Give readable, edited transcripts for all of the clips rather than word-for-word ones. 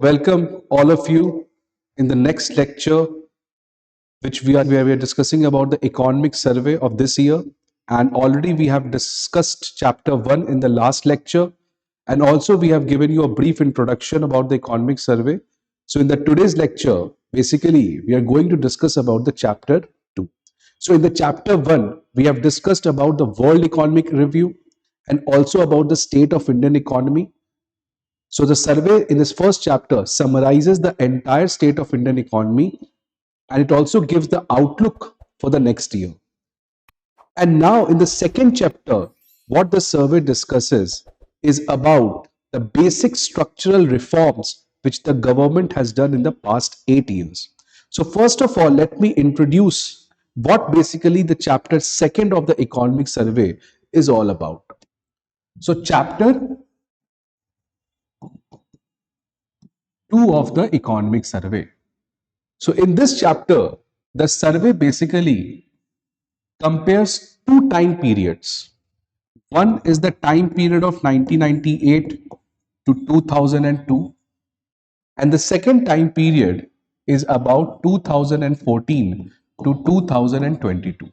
Welcome all of you in the next lecture, which where we are discussing about the economic survey of this year. And already we have discussed chapter 1 in the last lecture, and also we have given you a brief introduction about the economic survey. So in the today's lecture, basically we are going to discuss about the chapter 2. So in the chapter 1, we have discussed about the World Economic Review and also about the state of Indian economy. So the survey in this first chapter summarizes the entire state of Indian economy, and it also gives the outlook for the next year. And now in the second chapter, what the survey discusses is about the basic structural reforms which the government has done in the past 8 years. So first of all, let me introduce what basically the chapter second of the economic survey is all about. So chapter 2 of the economic survey. So in this chapter, the survey basically compares two time periods. One is the time period of 1998 to 2002, and the second time period is about 2014 to 2022.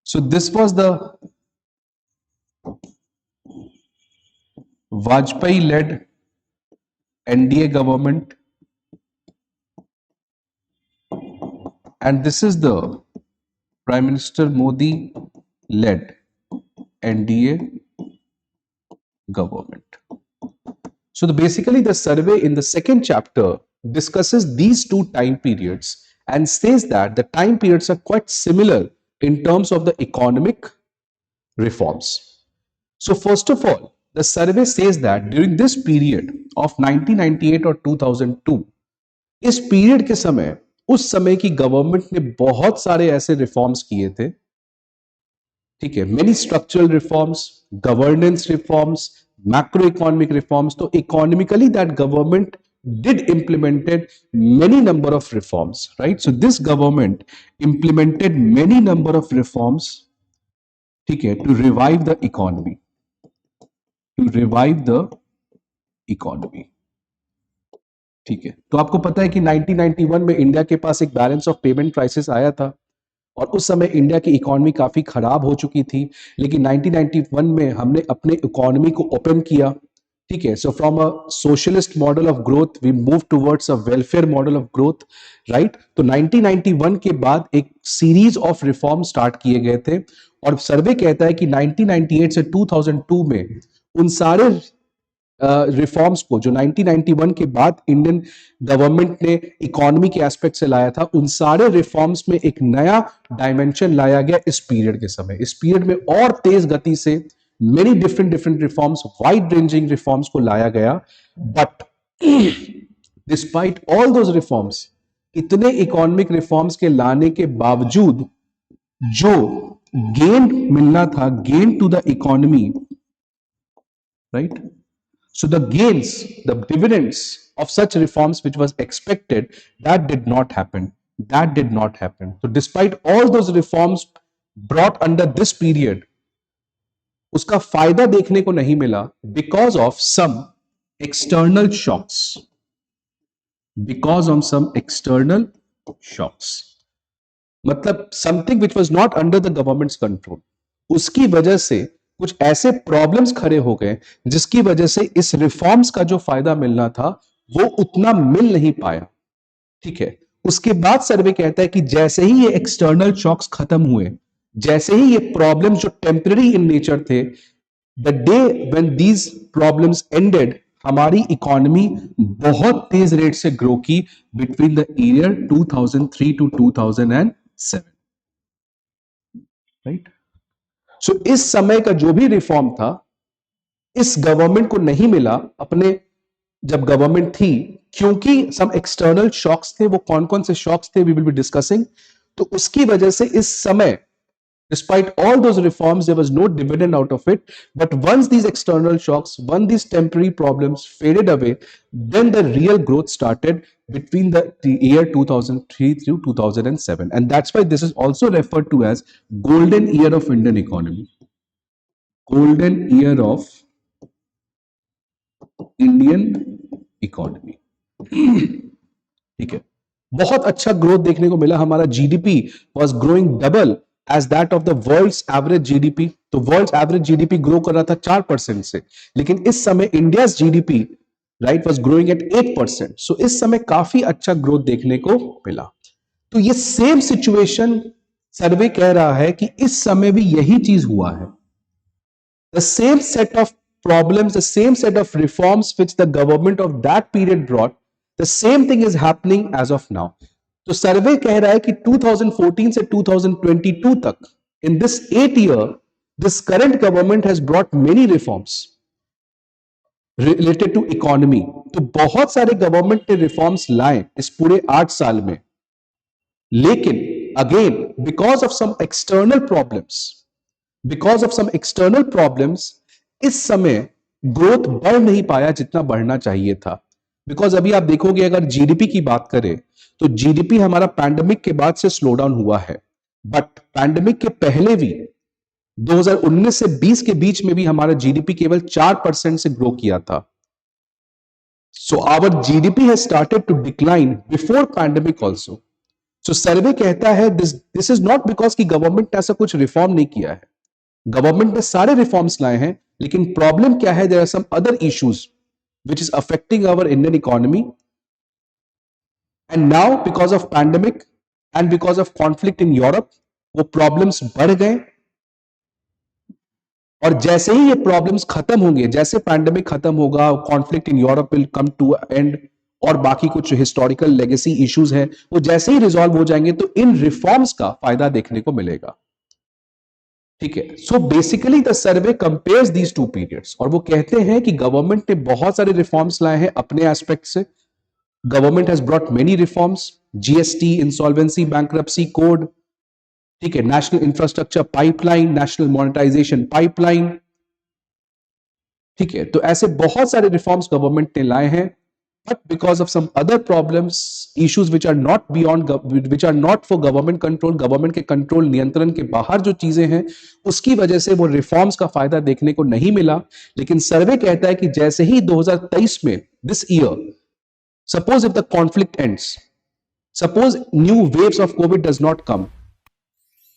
So this was the Vajpayee-led NDA government, and this is the Prime Minister Modi-led NDA government. So basically the survey in the second chapter discusses these two time periods and says that the time periods are quite similar in terms of the economic reforms. So first of all, the survey says that during this period of 1998 or 2002, इस period के समय उस समय की government ने बहुत सारे ऐसे रिफॉर्म्स किए थे, ठीक है, many structural reforms, governance reforms, macroeconomic reforms. So economically that government did implemented many number of reforms, right? So this government implemented many number of reforms, ठीक है, to revive the economy, ठीक है. तो आपको पता है कि 1991 में इंडिया के पास एक बैलेंस ऑफ पेमेंट क्राइसिस आया था और उस समय इंडिया की इकोनॉमी काफी खराब हो चुकी थी, लेकिन 1991 में हमने अपने इकोनॉमी को ओपन किया, ठीक है. So from a socialist model of growth we move towards a welfare model of growth, right. तो 1991 के बाद एक सीरीज ऑफ रिफॉर्म स्टार्ट किए गए थे और सर्वे कहता है कि 1998 से 2002 में उन सारे रिफॉर्म्स को जो 1991 के बाद इंडियन गवर्नमेंट ने इकोनॉमी के एस्पेक्ट से लाया था, उन सारे रिफॉर्म्स में एक नया डायमेंशन लाया गया इस पीरियड के समय. इस पीरियड में और तेज गति से many different reforms, wide ranging reforms को लाया गया. But despite all those reforms, इतने इकोनॉमिक रिफॉर्म्स के लाने के बावजूद जो गेन मिलना था, gain to the economy, right. So the gains, the dividends of such reforms which was expected, that did not happen. That did not happen. So despite all those reforms brought under this period, उसका फायदा देखने को नहीं मिला because of some external shocks. Because of some external shocks. मतलब something which was not under the government's control. उसकी वजह से कुछ ऐसे प्रॉब्लम्स खड़े हो गए जिसकी वजह से इस रिफॉर्म्स का जो फायदा मिलना था वो उतना मिल नहीं पाया, ठीक है. उसके बाद सर्वे कहता है कि जैसे ही ये एक्सटर्नल शॉक्स खत्म हुए, जैसे ही ये प्रॉब्लम्स जो टेम्पररी इन नेचर थे, the day when these problems ended, हमारी इकोनॉमी बहुत तेज रेट से ग्रो की between the year 2003 to 2007, right. So इस समय का जो भी रिफॉर्म था इस गवर्नमेंट को नहीं मिला अपने जब गवर्नमेंट थी, क्योंकि सम एक्सटर्नल शॉक्स थे. वो कौन कौन से शॉक्स थे वी विल बी डिस्कसिंग. तो उसकी वजह से इस समय despite all those reforms there was no dividend out of it. But once these external shocks, once these temporary problems faded away, then the real growth started between the year 2003 through 2007, and that's why this is also referred to as golden year of Indian economy. Golden year of Indian economy. ठीक है, बहुत अच्छा growth देखने को मिला। हमारा GDP was growing double as that of the world's average GDP. तो world average GDP grow कर रहा था 4% से, लेकिन इस समय India GDP right was growing at 8%। So इस समय काफी अच्छा ग्रोथ देखने को मिला। तो ये सेम सिचुएशन सर्वे कह रहा है कि इस समय भी यही चीज हुआ है। The same set of problems, the same set of reforms which the government of that period brought, the same thing is happening as of now. तो सर्वे कह रहा है कि 2014 से 2022 तक, in this 8 year, this current government has brought many reforms related to economy. तो बहुत सारे गवर्नमेंट ने रिफॉर्म्स लाए इस पूरे 8 साल में, लेकिन again because of some external problems, because of some external problems इस समय ग्रोथ बढ़ नहीं पाया जितना बढ़ना चाहिए था। बिकॉज अभी आप देखोगे, अगर जीडीपी की बात करें तो जीडीपी हमारा पैंडेमिक के बाद से स्लो डाउन हुआ है, बट पैंडेमिक के पहले भी 2019 से 20 के बीच में भी हमारा जीडीपी केवल 4% से ग्रो किया था। So our GDP has started to decline before pandemic also. So survey कहता है दिस इज नॉट बिकॉज की गवर्नमेंट ने ऐसा कुछ रिफॉर्म नहीं किया है। गवर्नमेंट ने सारे रिफॉर्म्स लाए हैं, लेकिन प्रॉब्लम क्या है, there are some other issues which is affecting our Indian economy, and now because of pandemic and because of conflict in Europe वो प्रॉब्लम्स बढ़ गए। और जैसे ही ये प्रॉब्लम्स खत्म होंगे, जैसे पैंडेमिक खत्म होगा, conflict in Europe will come to end, और बाकी कुछ हिस्टोरिकल लेगेसी इश्यूज हैं वो जैसे ही रिजॉल्व हो जाएंगे तो इन रिफॉर्म्स का फायदा देखने को मिलेगा। ठीक है, so basically the survey compares these two periods, और वो कहते हैं कि गवर्नमेंट ने बहुत सारे रिफॉर्म्स लाए हैं अपने एस्पेक्ट से। Government has brought many reforms, GST, insolvency, bankruptcy code, ठीक है, national infrastructure pipeline, national monetisation pipeline. ठीक है, तो ऐसे बहुत सारे रिफॉर्म्स गवर्नमेंट ने लाए हैं, but because of some other problems, issues which are not beyond, which are not for government control, government के कंट्रोल नियंत्रण के बाहर जो चीजें हैं, उसकी वजह से वो रिफॉर्म्स का फायदा देखने को नहीं मिला। लेकिन सर्वे कहता है कि जैसे ही 2023 में, this year, suppose if the conflict ends, suppose new waves of Covid does not come,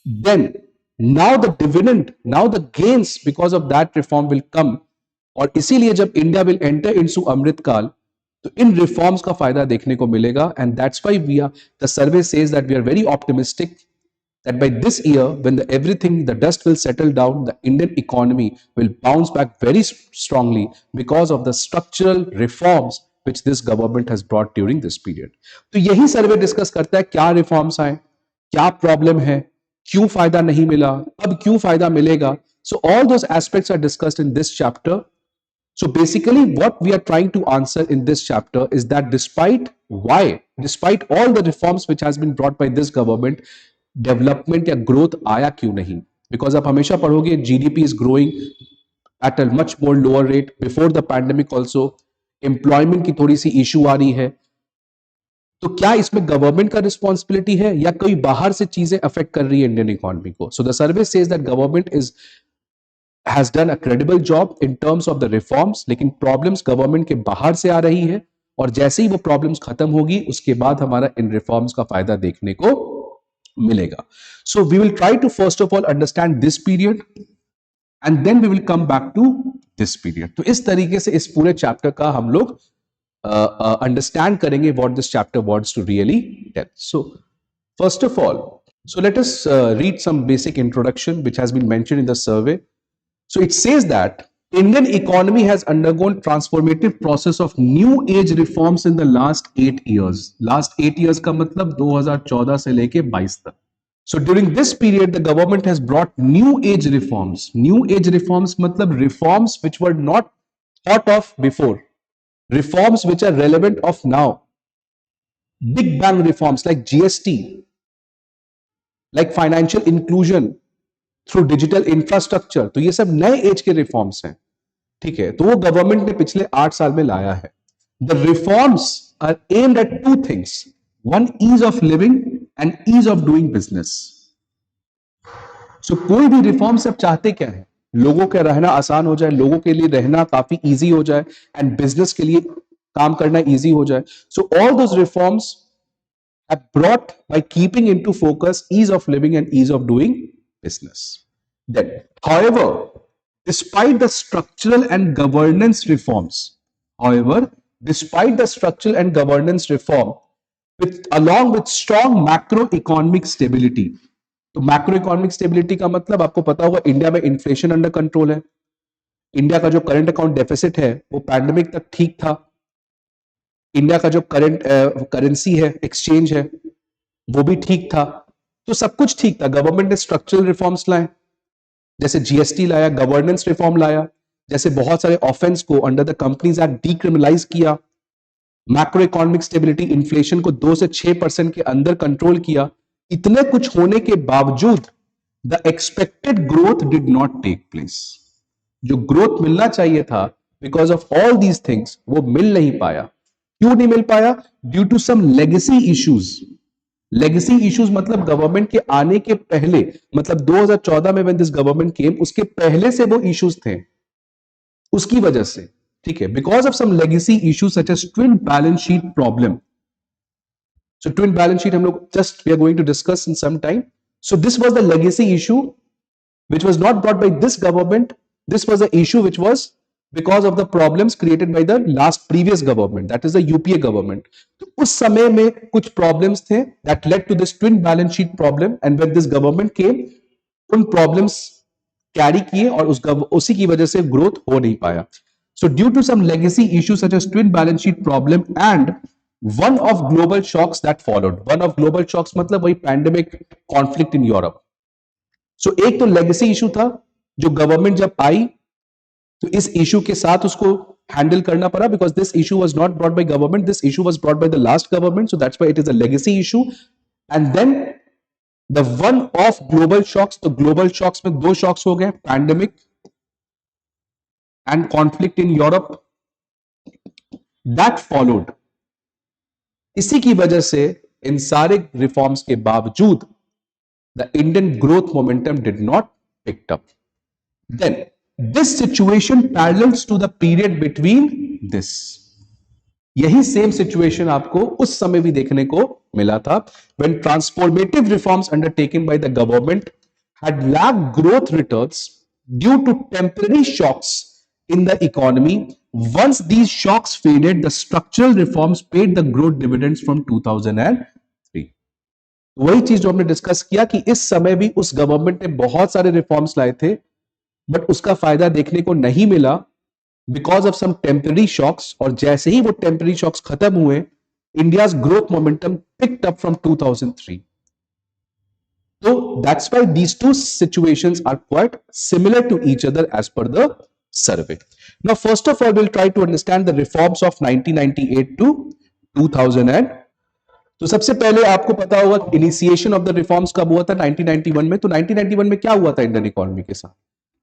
then now the dividend, now the gains because of that reform will come, और इसीलिए जब India will enter into Amrit Kaal तो इन reforms का फायदा देखने को मिलेगा। And that's why we are, the survey says that we are very optimistic that by this year, when the dust will settle down, the Indian economy will bounce back very strongly because of the structural reforms which this government has brought during this period. तो यही सर्वे discuss करता है क्या reforms आए, क्या problem है, क्यों फायदा नहीं मिला, अब क्यों फायदा मिलेगा. So all those aspects are discussed in this chapter. So basically what we are trying to answer in this chapter is that despite all the reforms which has been brought by this government, development या growth आया क्यों नहीं. Because आप हमेशा पढ़ोगे GDP is growing at a much more lower rate before the pandemic also. Employment की थोड़ी सी issue आ रही है. तो क्या इसमें गवर्नमेंट का रिस्पॉन्सिबिलिटी है या कोई बाहर से चीजें अफेक्ट कर रही है इंडियन इकोनॉमी को. सो the survey says that government has done a credible job in terms of the reforms, लेकिन प्रॉब्लम्स गवर्नमेंट के बाहर से आ रही है, और जैसे ही वो प्रॉब्लम्स खत्म होगी उसके बाद हमारा इन रिफॉर्म्स का फायदा देखने को मिलेगा. So we will try to first of all understand this period and then we will come back to this period. तो इस तरीके से इस पूरे चैप्टर का हम लोग अंडरस्टैंड करेंगे what this chapter wants to really tell. So first of all, so let us read some basic introduction which has been mentioned in the survey. So it says that Indian economy has undergone transformative process of new age reforms in the last 8 years. Last 8 years का मतलब 2014 से लेके 22 तक. So during this period, the government has brought new age reforms. New age reforms मतलब reforms which were not thought of before. Reforms which are relevant of now. Big bang reforms like GST, like financial inclusion through digital infrastructure. तो ये सब नए as के reforms हैं. ठीक है, तो वो गवर्नमेंट ने पिछले 8 साल में लाया है. The reforms are aimed at two things. One, ease of living and ease of doing business. So कोई भी रिफॉर्म्स आप चाहते क्या है, लोगों का रहना आसान हो जाए, लोगों के लिए रहना काफी इजी हो जाए, एंड बिजनेस के लिए काम करना इजी हो जाए. So all those reforms have brought by keeping into focus ease of living and ease of doing business. Then, however, despite the structural and governance reforms, however, despite the structural and governance reform, along with strong macroeconomic stability, तो macro economic stability का मतलब आपको पता होगा, India में inflation under control है, India का जो करंट अकाउंट डेफिसिट है वो पैंडेमिक तक ठीक था, इंडिया का जो करंट करेंसी है, एक्सचेंज है, वो भी ठीक था, तो सब कुछ ठीक था. गवर्नमेंट ने स्ट्रक्चरल रिफॉर्म्स लाए, जैसे जीएसटी लाया, गवर्नेंस रिफॉर्म लाया, जैसे बहुत सारे ऑफेंस को under the companies act decriminalise किया, मैक्रो इकोनॉमिक स्टेबिलिटी, इन्फ्लेशन को 2 से 6% के अंदर कंट्रोल किया. इतने कुछ होने के बावजूद the expected growth did not take place. जो ग्रोथ मिलना चाहिए था because of all these things वो मिल नहीं पाया. क्यों नहीं मिल पाया? Due to some legacy issues. Legacy issues मतलब गवर्नमेंट के आने के पहले, मतलब 2014 में व्हेन दिस गवर्नमेंट केम, उसके पहले से वो इश्यूज थे, उसकी वजह से. ठीक है, because of some legacy issues such as twin balance sheet problem. So twin balance sheet हम लोग just we are going to discuss in some time. So this was the legacy issue which was not brought by this government. This was the issue which was because of the problems created by the last previous government, that is the UPA government. तो उस समय में कुछ problems थे that led to this twin balance sheet problem, and when this government came, उन problems carry किए और उसी की वजह से growth हो नहीं पाया. So due to some legacy issues such as twin balance sheet problem and one of global shocks that followed. One of global shocks मतलब वही pandemic conflict in Europe. सो एक तो लेगेसी इशू था, जो गवर्नमेंट जब आई तो इस इशू के साथ उसको हैंडल करना पड़ा, because this issue was not brought by government, this issue was brought by the last government, so that's why it is a legacy issue. And then the one of global shocks, तो global shocks में 2 shocks हो गए, pandemic and conflict in Europe, that followed. इसी की वजह से इन सारे reforms के बावजूद the Indian growth momentum did not pick up. Then this situation parallels to the period between this. यही सेम सिचुएशन आपको उस समय भी देखने को मिला था, when transformative reforms undertaken by the government had lacked growth returns due to temporary shocks in the economy. Once these shocks faded, the structural reforms paid the growth dividends from 2003. वही चीज जो हमने डिस्कस किया कि इस समय भी उस गवर्नमेंट ने बहुत सारे रिफॉर्म्स लाए थे, बट उसका फायदा देखने को नहीं मिला because of some temporary shocks. और जैसे ही वो टेम्पररी शॉक्स खत्म हुए, India's growth momentum picked up from 2003. तो that's why these two situations are quite similar to each other as per the survey. Now first of all will try to understand the reforms of 1998 to 2000. तो सबसे पहले आपको पता होगा initiation of the reforms कब हुआ था? 1991 में. तो 1991 में क्या हुआ था इंडियन इकोनॉमी के साथ?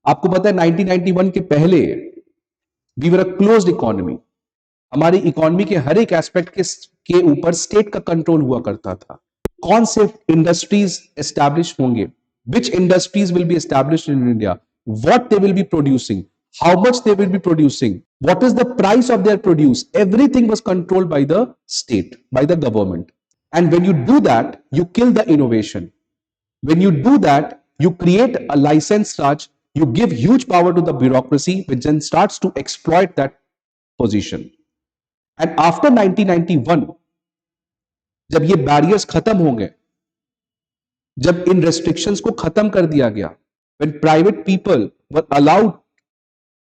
आपको पता है 1991 के पहले we were a closed economy. हमारी इकोनॉमी के हर एक एस्पेक्ट के ऊपर स्टेट का कंट्रोल हुआ करता था. कौन से इंडस्ट्रीज एस्टैब्लिश होंगे, which industries will be established in India, what they will be producing, how much they will be producing, what is the price of their produce, everything was controlled by the state, by the government. And when you do that, you kill the innovation. When you do that, you create a license raj, you give huge power to the bureaucracy, which then starts to exploit that position. And after 1991, जब ये barriers खत्म होंगे, जब इन restrictions को खत्म कर दिया गया, when private people were allowed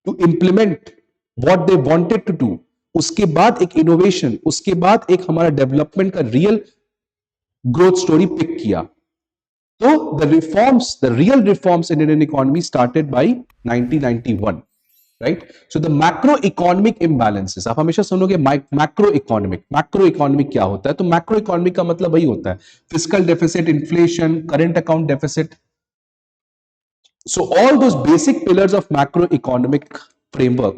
to implement what they wanted to do, उसके बाद एक इनोवेशन, उसके बाद एक हमारा डेवलपमेंट का रियल ग्रोथ स्टोरी पिक किया. तो the reforms, the real reforms in Indian economy started by 1991, right? So the macro economic imbalances, आप हमेशा सुनोगे मैक्रो इकोनॉमिक क्या होता है? तो मैक्रो इकोनॉमिक का मतलब वही होता है fiscal deficit, inflation, current account deficit. So all those basic pillars of macroeconomic framework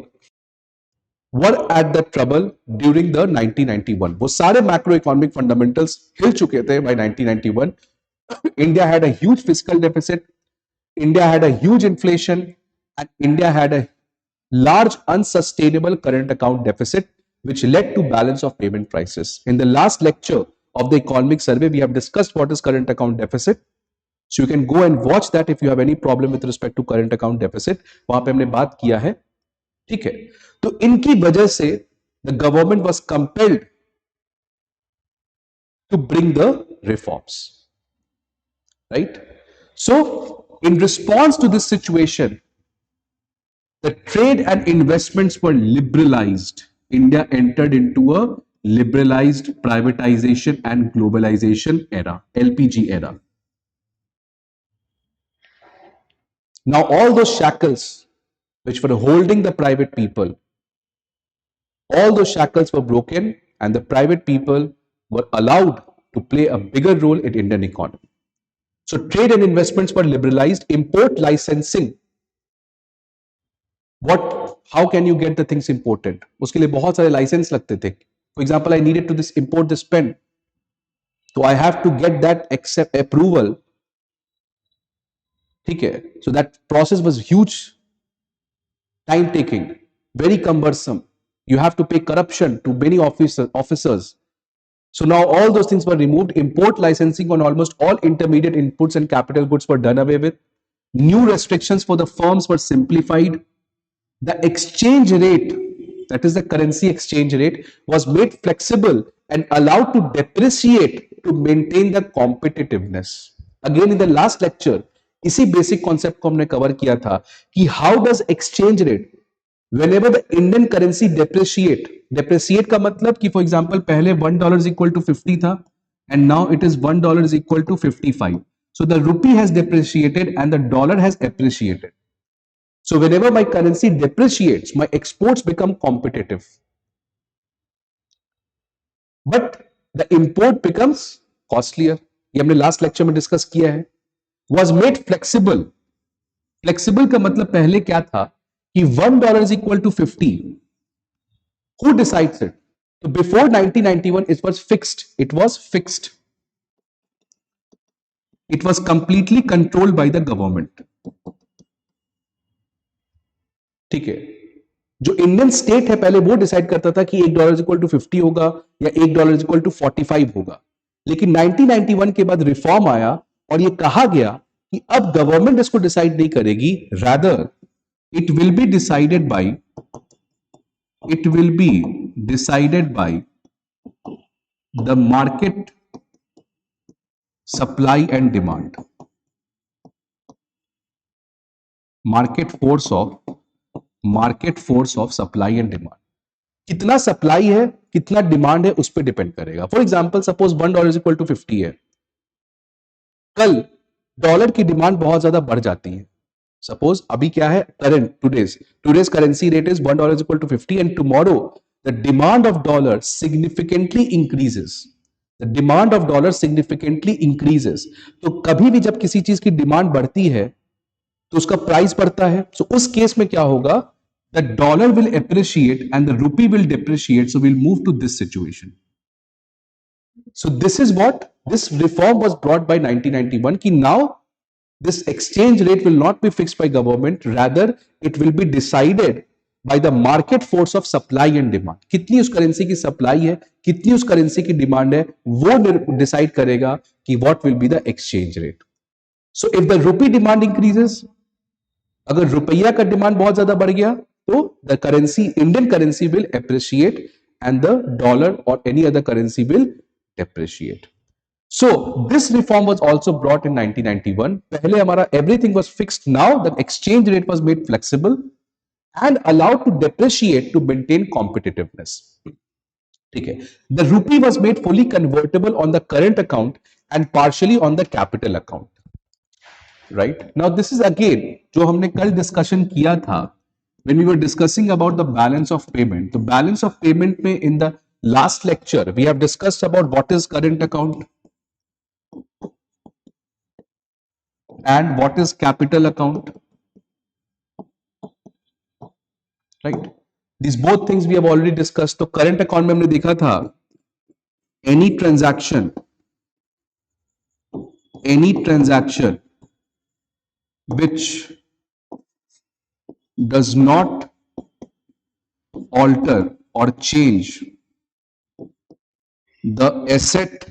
were at the trouble during the 1991. वो सारे macroeconomic fundamentals हिल चुके थे by 1991. India had a huge fiscal deficit, India had a huge inflation, and India had a large unsustainable current account deficit, which led to balance of payment crisis. In the last lecture of the economic survey, we have discussed what is current account deficit. So you can go and watch that if you have any problem with respect to current account deficit. वहां पे हमने बात किया है, ठीक है. तो इनकी वजह से the government was compelled to bring the reforms, right? So in response to this situation, the trade and investments were liberalized. India entered into a liberalized privatization and globalization era, LPG era. Now all those shackles which were holding the private people, all those shackles were broken and the private people were allowed to play a bigger role in Indian economy. So trade and investments were liberalized. Import licensing, how can you get the things imported? उसके लिए बहुत सारे license लगते थे. For example, I needed to import this pen, so I have to get that approval. ठीक है? So that process was huge, time taking, very cumbersome. You have to pay corruption to many officers. So now all those things were removed. Import licensing on almost all intermediate inputs and capital goods were done away with. New restrictions for the firms were simplified. The exchange rate, that is the currency exchange rate, was made flexible and allowed to depreciate to maintain the competitiveness. Again, in the last lecture, इसी basic concept को हमने cover किया था कि how does exchange rate, whenever the Indian currency depreciate का मतलब कि for example पहले $1 is equal to 50 था and now it is $1 is equal to 55. So the rupee has depreciated and the dollar has appreciated. So whenever my currency depreciates, my exports become competitive. But the import becomes costlier. ये हमने last lecture में discuss किया है. Was made flexible. Flexible का मतलब पहले क्या था कि $1 is equal to 50. Who decides it? So before 1991, it was fixed. It was fixed. It was completely controlled by the government. ठीक है, जो इंडियन स्टेट है पहले वो डिसाइड करता था कि $1 इक्वल टू 50 होगा या $1 इक्वल टू 45 होगा. लेकिन 1991 के बाद रिफॉर्म आया और ये कहा गया कि अब गवर्नमेंट इसको डिसाइड नहीं करेगी, rather it will be decided by the market supply and demand, market force of supply and demand. कितना सप्लाई है कितना डिमांड है उस पर डिपेंड करेगा. For example suppose $1 equal to 50 है, कल डॉलर की डिमांड बहुत ज्यादा बढ़ जाती है. सपोज अभी क्या है current today's currency rate is $1 equal to 50 and tomorrow the demand of dollar significantly increases. तो कभी भी जब किसी चीज की डिमांड बढ़ती है तो उसका प्राइस बढ़ता है. सो उस केस में क्या होगा, the dollar will appreciate and the rupee will depreciate. So will move to this situation. So this is what this reform was brought by 1991 कि now this exchange rate will not be fixed by government, rather it will be decided by the market force of supply and demand. कितनी उस currency की supply है कितनी उस currency की demand है वो डिसाइड करेगा कि what will be the exchange rate. So if the rupee demand increases, अगर रुपया का डिमांड बहुत ज्यादा बढ़ गया तो the currency Indian currency will appreciate and the dollar और any other currency will depreciate. So this reform was also brought in 1991. पहले हमारा everything was fixed, now the exchange rate was made flexible and allowed to depreciate to maintain competitiveness. ठीक है, the rupee was made fully convertible on the current account and partially on the capital account. Right now this is again जो हमने कल discussion किया था when we were discussing about the balance of payment. The balance of payment में in the last lecture we have discussed about what is current account and what is capital account, right? These both things we have already discussed. तो current account में हमने देखा था any transaction which does not alter or change the asset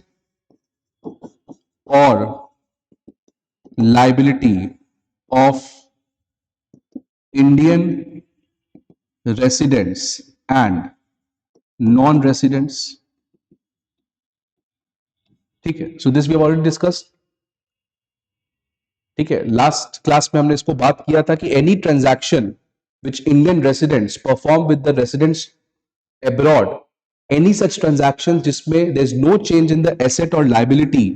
or liability of Indian residents and non-residents. ठीक है, so this we have already discussed. ठीक है, last class में हमने इसको बात किया था कि any transaction which Indian residents perform with the residents abroad, any such transaction जिसमें there is no change in the asset और लायबिलिटी,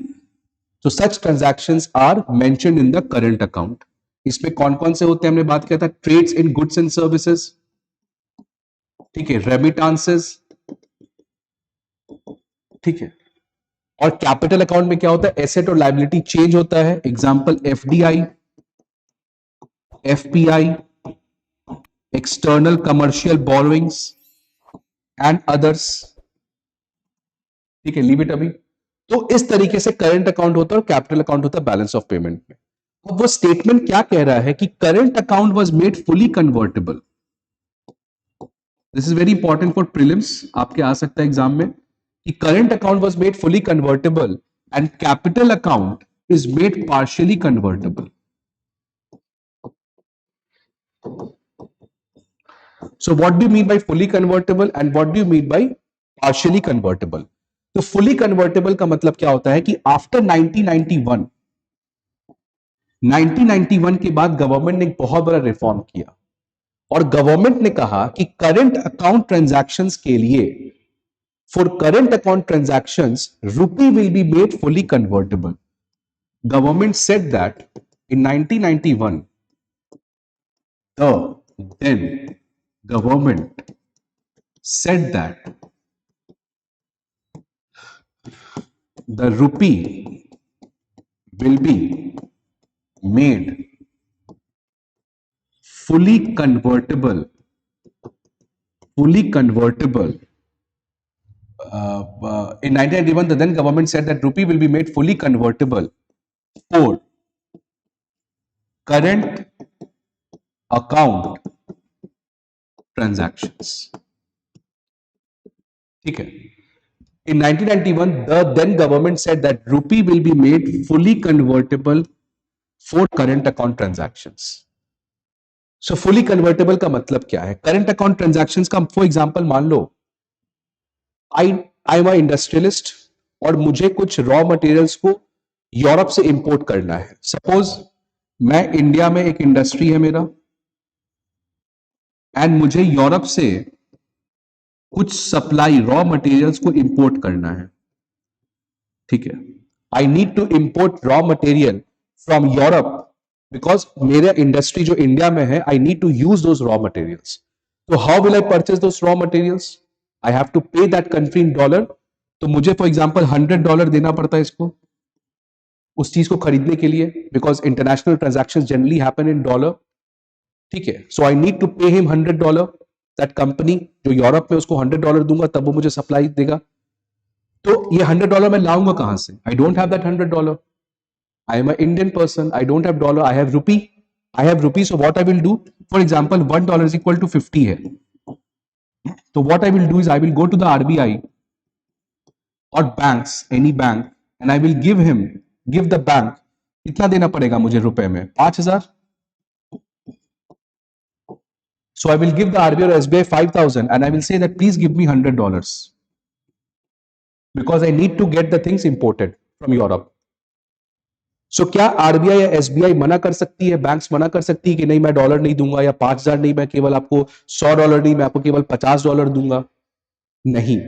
तो such transactions are mentioned in the current account. इसमें कौन कौन से होते हैं हमने बात किया था. Trades in goods and services, ठीक है, रेमिटांसेस, ठीक है. और कैपिटल अकाउंट में क्या होता है, एसेट और लायबिलिटी चेंज होता है. Example FDI, FPI, external commercial borrowings and others. ठीक है, लीव इट अभी. तो इस तरीके से करंट अकाउंट होता है और कैपिटल अकाउंट होता है बैलेंस ऑफ पेमेंट में. अब वो स्टेटमेंट क्या कह रहा है कि current account was made fully convertible. This is very important for prelims, आपके आ सकता है एग्जाम में कि current account was made fully convertible and capital account is made partially convertible. So what do you mean by fully convertible and what do you mean by partially convertible? तो fully convertible का मतलब क्या होता है कि after 1991 के बाद government ने एक बहुत बड़ा रिफॉर्म किया और गवर्नमेंट ने कहा कि करंट अकाउंट ट्रांजैक्शंस के लिए, for current account transactions, rupee will be made fully convertible. Government said that in 1991, the then government said that the rupee will be made fully convertible in 1991. The then government said that rupee will be made fully convertible for current account transactions. ठीक है. In 1991, the then government said that rupee will be made fully convertible for current account transactions. So fully convertible का मतलब क्या है? Current account transactions का for example मान लो I am a industrialist और मुझे कुछ raw materials को यूरोप से इंपोर्ट करना है. सपोज मैं इंडिया में एक इंडस्ट्री है मेरा एंड मुझे यूरोप से कुछ सप्लाई रॉ मटेरियल्स को इंपोर्ट करना है. ठीक है, I need to import raw material from Europe because मेरा इंडस्ट्री जो इंडिया में है, I need to use those raw materials. तो how will I purchase those raw materials? I have to pay that country in dollar. तो मुझे for example $100 देना पड़ता है इसको, उस चीज को खरीदने के लिए, because international transactions generally happen in dollar. ठीक है, so I need to pay him $100. That company जो यूरोप में, उसको $100 दूंगा तब वो मुझे सप्लाई देगा. तो ये $100 मैं लाऊंगा कहां से? I don't have that $100. I am a Indian person, I don't have dollar, I have rupee. I have rupee, so what I will do, for example $1 is equal to 50 है. तो what I will do is I will go to the RBI और banks, any bank, and I will give the bank, कितना देना पड़ेगा मुझे रुपए में? 5,000. So I will give the RBI or SBI 5,000 and I will say that please give me $100 because I need to get the things imported from Europe. So क्या RBI या SBI मना कर सकती है, बैंक्स मना कर सकती है कि नहीं मैं डॉलर नहीं दूंगा, या 5,000 नहीं, मैं केवल आपको $100 नहीं, मैं आपको केवल $50 दूंगा? नहीं,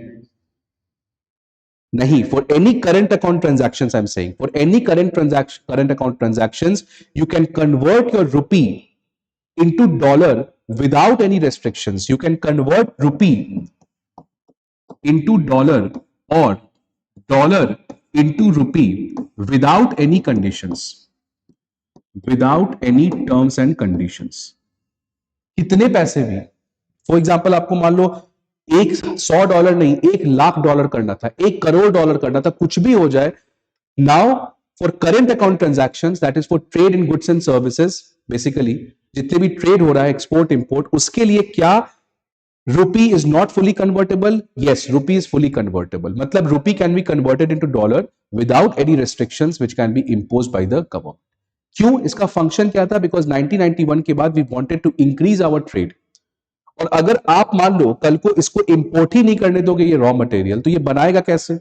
नहीं. For any current account transactions, I'm saying, for any current account transactions, you can convert your rupee into dollar without any restrictions. You can convert rupee into dollar or dollar into rupee without any conditions, without any terms and conditions. कितने पैसे भी, for example आपको मान लो $100 नहीं, $1,00,000 करना था, $1 करोड़ करना था, कुछ भी हो जाए. Now for current account transactions, that is for trade in goods and services, basically जितने भी ट्रेड हो रहा है, एक्सपोर्ट इंपोर्ट, उसके लिए क्या Rupee is not fully convertible. Yes, rupee is fully convertible. मतलब rupee can be converted into dollar without any restrictions which can be imposed by the government. क्यों? इसका फंक्शन क्या था? Because 1991 के बाद we wanted to increase our trade. और अगर आप मान लो कल को इसको इंपोर्ट ही नहीं करने दोगे ये रॉ मटेरियल, तो ये बनाएगा कैसे?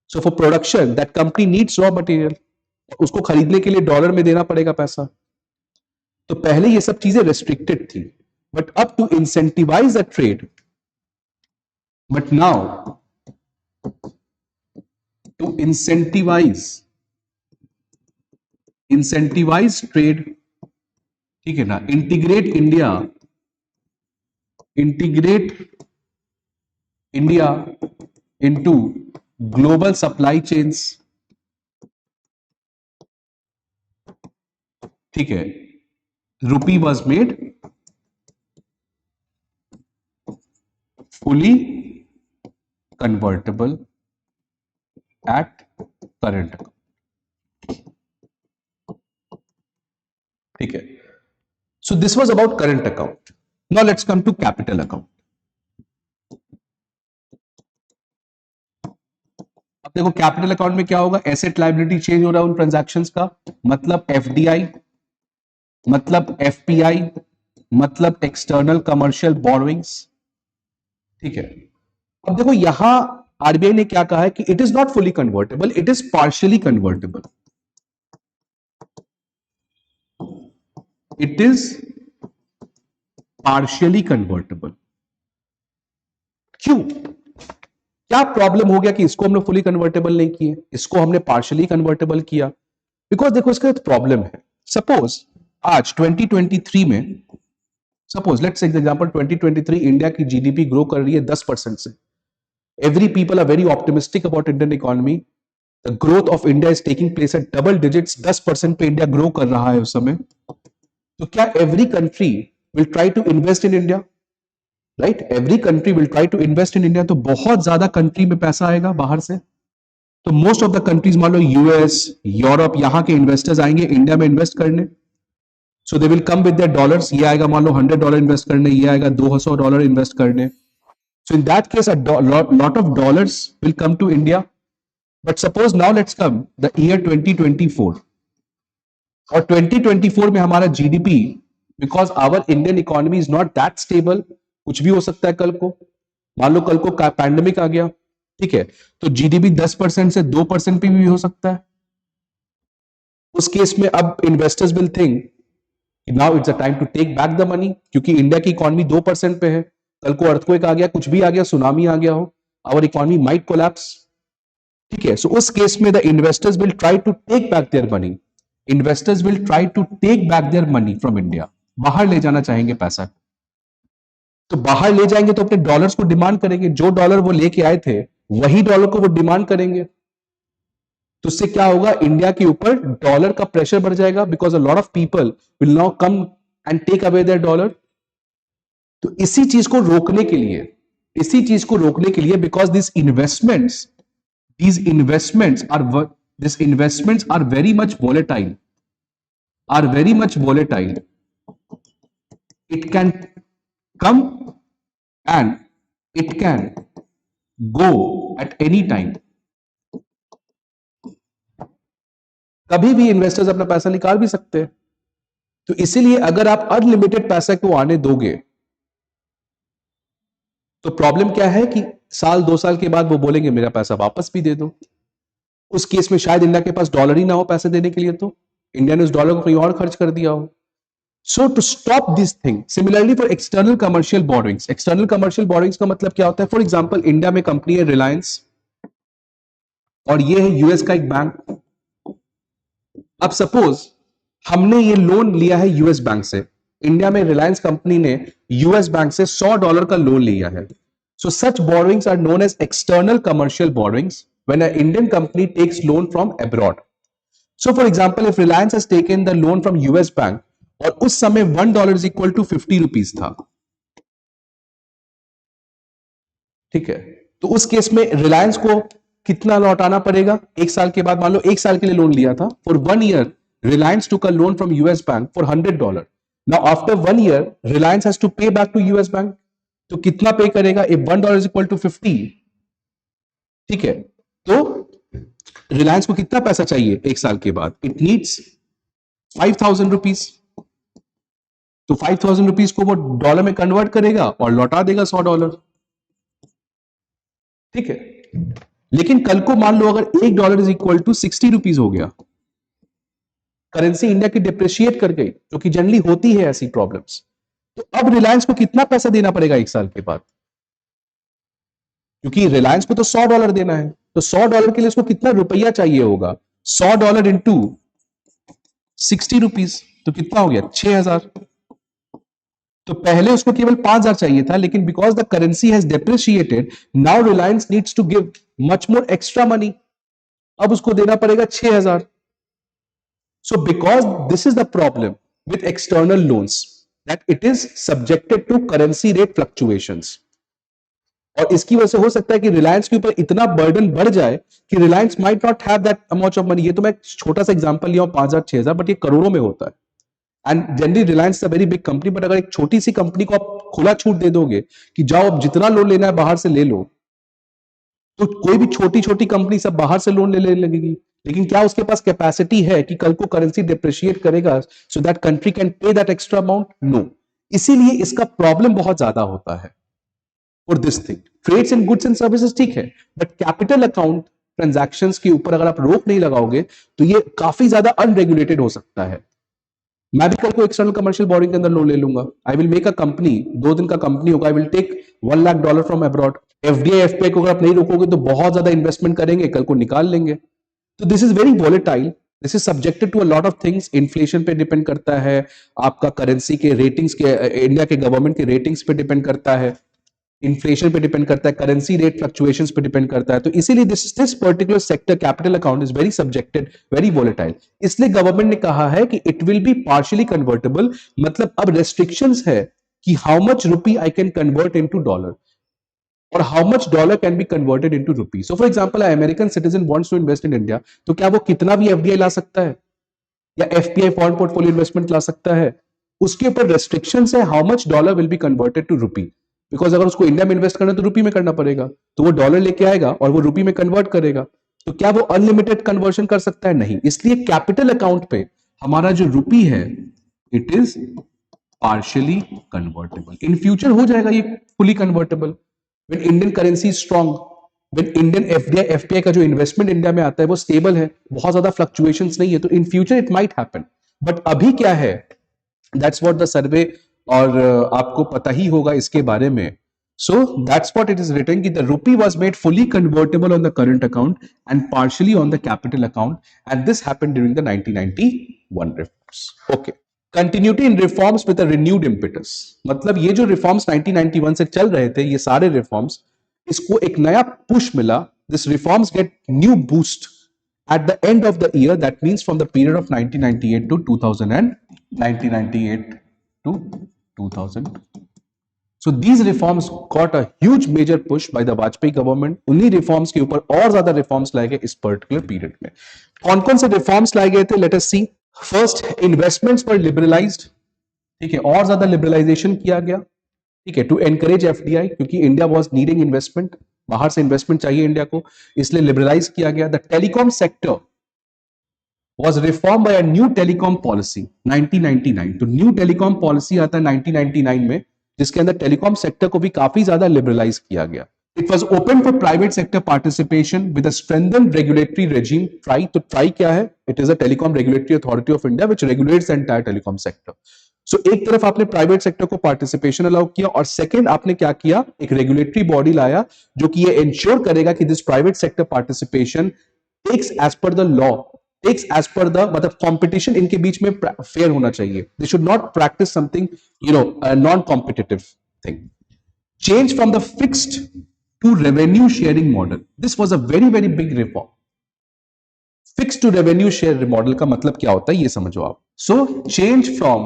So for production that company needs raw material, उसको खरीदने के लिए डॉलर में देना पड़ेगा पैसा। तो पहले ये सब चीजें रेस्ट्रिक्टेड थी, बट अब to incentivise the trade, but now to incentivise trade, ठीक है ना, integrate India into global supply chains, ठीक है, rupee was made fully convertible at current account, ठीक है। So this was about current account. Now let's come to capital account. अब देखो capital account में क्या होगा? एसेट लायबिलिटी चेंज हो रहा है उन ट्रांजैक्शंस का, मतलब एफडीआई, मतलब एफपीआई, मतलब एक्सटर्नल कमर्शियल बोरोइंग्स, ठीक है। अब देखो यहां आरबीआई ने क्या कहा है कि it is not fully convertible, it is partially convertible, it is partially convertible. क्यों? क्या प्रॉब्लम हो गया कि इसको हमने फुली कन्वर्टेबल नहीं किए, इसको हमने पार्शियली कन्वर्टेबल किया? बिकॉज देखो इसका प्रॉब्लम है। सपोज आज 2023 में, suppose let's take example 2023 India की जीडीपी ग्रो कर रही है 10% से। Every people are very optimistic about Indian economy, the growth of India is taking place at double digits, 10% पे इंडिया ग्रो कर रहा है उस समय। तो क्या every country will try to invest in India? Right, every country will try to invest in India. तो बहुत ज्यादा कंट्री में पैसा आएगा बाहर से, तो मोस्ट ऑफ द कंट्रीज, मान लो यूएस, यूरोप, यहां के इन्वेस्टर्स आएंगे इंडिया में इन्वेस्ट करने। So they will come with their dollars, ये आएगा मान लो $100 इन्वेस्ट करने, ये आएगा $200 इन्वेस्ट करने। So in that case a lot of dollars will come to India. But suppose now let's come the year 2024, और 2024 में हमारा GDP, because our Indian economy is not that stable, कुछ भी हो सकता है कल को, मान लो कल को पैंडेमिक आ गया, ठीक है, तो जीडीपी 10% से 2% पे भी हो सकता है। उस केस में अब investors will think now it's a time to take back the money, क्योंकि इंडिया की इकोनॉमी 2% पे है, कल को अर्थक्वेक आ गया, कुछ भी आ गया, सुनामी आ गया हो, आवर इकोनॉमी माइट कोलैप्स, ठीक है। सो उस केस में the investors will try to take back their money, investors will try to take back their money from India, बाहर ले जाना चाहेंगे पैसा। तो बाहर ले जाएंगे तो अपने डॉलर्स को डिमांड करेंगे, जो डॉलर वो लेके आए थे वही डॉलर को वो डिमांड करेंगे। तो उससे क्या होगा? इंडिया के ऊपर डॉलर का प्रेशर बढ़ जाएगा, because a lot of people will now come and take away their dollar. तो इसी चीज को रोकने के लिए because this investments are very much volatile, it can come and it can go at any time, कभी भी इन्वेस्टर्स अपना पैसा निकाल भी सकते हैं। तो इसीलिए अगर आप अनलिमिटेड पैसा को आने दोगे तो प्रॉब्लम क्या है कि साल 2 साल के बाद वो बोलेंगे मेरा पैसा वापस भी दे दो। उस केस में शायद इंडिया के पास डॉलर ही ना हो पैसे देने के लिए, तो इंडिया ने उस डॉलर को कहीं और खर्च कर दिया हो। So to stop this thing, similarly for external commercial borrowings का मतलब क्या होता है? फॉर एग्जांपल इंडिया में कंपनी है रिलायंस, और ये है यूएस का एक बैंक। अब सपोज हमने ये लोन लिया है यूएस बैंक से, इंडिया में रिलायंस कंपनी ने यूएस बैंक से $100 का लोन लिया है। So such borrowings are known as external commercial borrowings when an Indian company takes loan from abroad. So for example, if Reliance has taken the loan from US bank, और उस समय $1 is equal to 50 rupees था, ठीक है, तो उस case में रिलायंस को कितना लौटाना पड़ेगा? 1 साल के बाद, मान लो 1 साल के लिए लोन लिया था, for 1 year Reliance took a loan from US bank for $100। Now after 1 year Reliance has to pay back to US bank, तो कितना पे करेगा? इफ $1 इज इक्वल टू 50, ठीक है, तो रिलायंस को कितना पैसा चाहिए एक साल के बाद? It needs 5,000 rupees. तो 5,000 रुपीज को वो डॉलर में कन्वर्ट करेगा और लौटा देगा $100, ठीक है। लेकिन कल को मान लो अगर $1 इज इक्वल टू 60 रुपीज हो गया, करेंसी इंडिया की डिप्रिशिएट कर गई, जो कि जनरली होती है ऐसी प्रॉब्लम्स, तो अब रिलायंस को कितना पैसा देना पड़ेगा एक साल के बाद? क्योंकि रिलायंस को तो $100 देना है, तो $100 के लिए उसको कितना रुपया चाहिए होगा? $100 इंटू 60 रुपीज, तो कितना हो गया? 6,000। तो पहले उसको केवल 5,000 चाहिए था, लेकिन because the currency has depreciated, now Reliance needs to give much more extra money, अब उसको देना पड़ेगा 6,000। So because this is the problem with external loans, that it is subjected to currency rate fluctuations, और इसकी वजह से हो सकता है कि रिलायंस के ऊपर इतना बर्डन बढ़ जाए कि Reliance might not have that amount of money. ये तो मैं छोटा सा एग्जांपल लिया हूं, 5,000 6,000, बट ये करोड़ों में होता है। And generally Reliance a very big company, but अगर एक छोटी सी कंपनी को आप खुला छूट दे दोगे कि जाओ अब जितना लोन लेना है बाहर से ले लो, तो कोई भी छोटी छोटी कंपनी सब बाहर से लोन ले लगेगी। लेकिन क्या उसके पास कैपेसिटी है कि कल को करेंसी डिप्रिशिएट करेगा so that country can pay that extra amount? No. इसीलिए इसका प्रॉब्लम बहुत ज्यादा होता है for this thing. Trades and goods and services ठीक है, बट कैपिटल अकाउंट ट्रांजैक्शंस के ऊपर अगर आप रोक नहीं लगाओगे तो ये काफी ज्यादा अनरेगुलेटेड हो सकता है। मैं भी कल को एक्सटर्नल कमर्शियल बोरिंग के अंदर लोन ले लूंगा, I will make a company, 2 दिन का कंपनी होगा, I will take $1 lakh from abroad. FDI FPI को अगर आप नहीं रोकोगे तो बहुत ज्यादा इन्वेस्टमेंट करेंगे, कल को निकाल लेंगे। तो this is very volatile, this is subjected to a lot of things. Inflation पे डिपेंड करता है, आपका करेंसी के रेटिंग्स के, इंडिया के गवर्नमेंट के रेटिंग्स पे डिपेंड करता है, इन्फ्लेशन पे डिपेंड करता है, करेंसी रेट फ्लक्चुएशंस पे डिपेंड करता है। तो इसीलिए this particular sector capital account is very subjected, very volatile. इसलिए गवर्नमेंट ने कहा है कि it will be partially convertible, मतलब अब रेस्ट्रिक्शंस है कि how much rupee I can convert into dollar और how much dollar can be converted into rupee. So for example American citizen wants to invest in India, तो क्या वो कितना भी एफडीआई ला सकता है या एफपीआई फॉरेन पोर्टफोलियो इन्वेस्टमेंट ला सकता है? उसके ऊपर रेस्ट्रिक्शंस है how much dollar will be converted to rupee, because अगर उसको इंडिया में इन्वेस्ट करना है तो रुपी में करना पड़ेगा, तो वो डॉलर लेके आएगा और वो रुपी में कन्वर्ट करेगा। तो क्या वो अनलिमिटेड कन्वर्शन कर सकता है? नहीं। इसलिए कैपिटल अकाउंट पे हमारा जो रुपी है it is partially convertible. In future हो जाएगा ये fully convertible when Indian currency strong, when Indian FDI FPI का जो इन्वेस्टमेंट इंडिया में आता है वो स्टेबल है, बहुत ज्यादा फ्लक्चुएशंस नहीं है, तो in future it might happen. But अभी क्या है, दैट्स व्हाट द सर्वे, और आपको पता ही होगा इसके बारे में। So that's what it is written कि the rupee was made fully convertible on the current account and partially on the capital account, and this happened during the 1991 reforms. Okay. Continuity in reforms with a renewed impetus. मतलब ये जो reforms 1991 से चल रहे थे, ये सारे reforms, इसको एक नया push मिला. This reforms get new boost at the end of the year. That means from the period of 1998 to 2000 and 1998 to 2000. So these reforms got a huge major push by the Vajpayee government. उन्हीं reforms के ऊपर और ज्यादा reforms लाए गए इस particular period में। कौन-कौन से reforms लाए गए थे? Let us see. First, investments were liberalized. ठीक है, और ज्यादा liberalization किया गया, ठीक है, to encourage FDI, क्योंकि इंडिया was needing investment, बाहर से investment चाहिए इंडिया को, इसलिए liberalize किया गया। The telecom sector was reformed by a new telecom policy 1999. तो new telecom policy आता है 1999 में, जिसके अंदर टेलीकॉम सेक्टर को भी काफी ज्यादा लिबरलाइज किया गया। It was open for private sector participation with a strengthened regulatory regime. TRAI, तो ट्राई क्या है? It is a telecom regulatory authority of India which regulates the entire telecom sector. So एक तरफ आपने प्राइवेट सेक्टर को participation allow किया, और second आपने क्या किया? एक रेगुलेटरी बॉडी लाया जो कि ये इंश्योर करेगा कि this private sector participation takes as per the law, takes as per the, मतलब कंपटीशन इनके बीच में फेयर होना चाहिए। They should not practice something non competitive thing. Change from the fixed to revenue sharing model, this was a very very big reform. Fixed to revenue share model का मतलब क्या होता है ये समझो आप। So change from,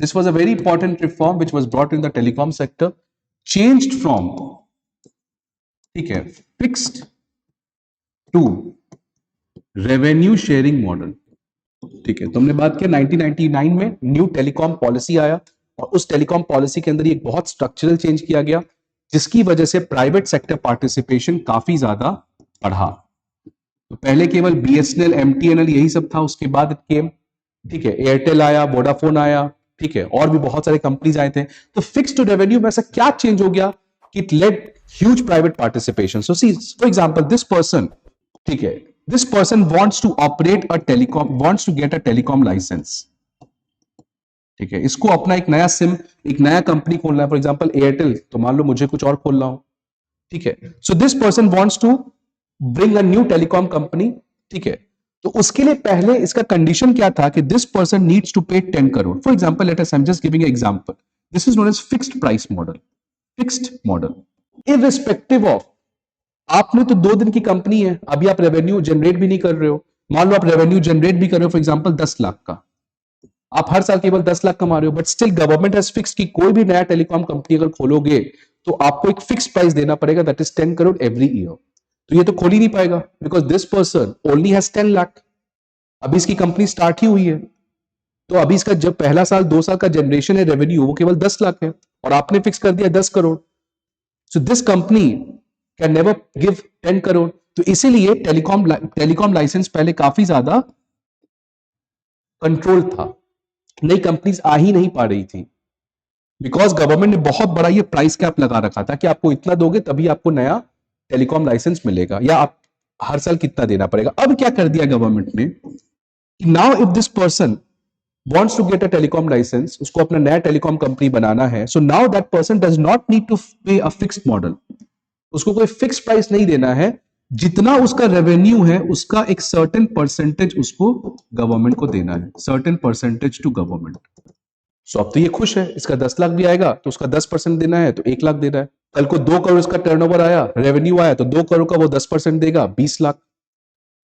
this was a very important reform which was brought in the telecom sector. Changed from, ठीक है, fixed to revenue sharing model, ठीक है। तो हमने बात किया 1999 में न्यू टेलीकॉम पॉलिसी आया, और उस टेलीकॉम पॉलिसी के अंदर एक बहुत स्ट्रक्चरल चेंज किया गया, जिसकी वजह से प्राइवेट सेक्टर पार्टिसिपेशन काफी ज्यादा बढ़ा। तो पहले केवल बीएसएनएल, एमटीएनएल यही सब था, उसके बाद केम, ठीक है, एयरटेल आया, वोडाफोन आया, ठीक है, और भी बहुत सारे कंपनीज आए थे। तो फिक्स टू रेवेन्यू में ऐसा क्या चेंज हो गया कि it led huge private participation. So see for example this person, ठीक है, this person wants to operate a telecom, wants to get a telecom licence, ठीक है, इसको अपना एक नया सिम, एक नया कंपनी खोलना है, फॉर एग्जांपल एयरटेल, तो मान लो मुझे कुछ और खोलना हो, ठीक है। So this person wants to bring a new telecom company, ठीक है। तो उसके लिए पहले इसका कंडीशन क्या था कि this person needs to pay 10 crore. For example let us, I am just giving example, this is known as fixed price model, fixed model, irrespective of, आपने तो 2 दिन की कंपनी है, अभी आप रेवेन्यू जनरेट भी नहीं कर रहे हो, मान लो आप रेवेन्यू जनरेट भी कर रहे हो फॉर एग्जांपल 10 लाख का, आप हर साल केवल 10 लाख कमा रहे हो, but still government has fix कि कोई भी नया टेलीकॉम कंपनी अगर खोलोगे तो आपको एक फिक्स प्राइस देना पड़ेगा, that is 10 crore every year. तो ये तो खोल ही नहीं पाएगा, because this person only has 10 lakh, अभी इसकी कंपनी स्टार्ट ही हुई है, तो अभी इसका जब पहला साल 2 साल का जनरेशन है रेवेन्यू, वो केवल 10 लाख है, और आपने फिक्स कर दिया 10 crore. So this company can never give 10 crore. तो इसीलिए टेलीकॉम लाइसेंस पहले काफी ज्यादा कंट्रोल था, नई कंपनीज आ ही नहीं पा रही थी, बिकॉज गवर्नमेंट ने बहुत बड़ा ये प्राइस कैप लगा रखा था कि आपको इतना दोगे तभी आपको नया टेलीकॉम लाइसेंस मिलेगा, या आप हर साल कितना देना पड़ेगा। अब क्या कर दिया गवर्नमेंट ने, now if this person wants to get a telecom license, उसको अपना नया टेलीकॉम कंपनी बनाना है, so now that person does not need to pay a fixed model, उसको कोई फिक्स प्राइस नहीं देना है, जितना उसका रेवेन्यू है उसका एक सर्टेन परसेंटेज उसको गवर्नमेंट को देना है, सर्टेन परसेंटेज टू गवर्नमेंट। सो अब तो ये खुश है, इसका 10 लाख भी आएगा तो उसका 10% देना है, तो 1 लाख देना है। कल को 2 करोड़ इसका टर्नओवर आया, रेवेन्यू आया, तो 2 करोड़ का वो 10% देगा, 20 लाख।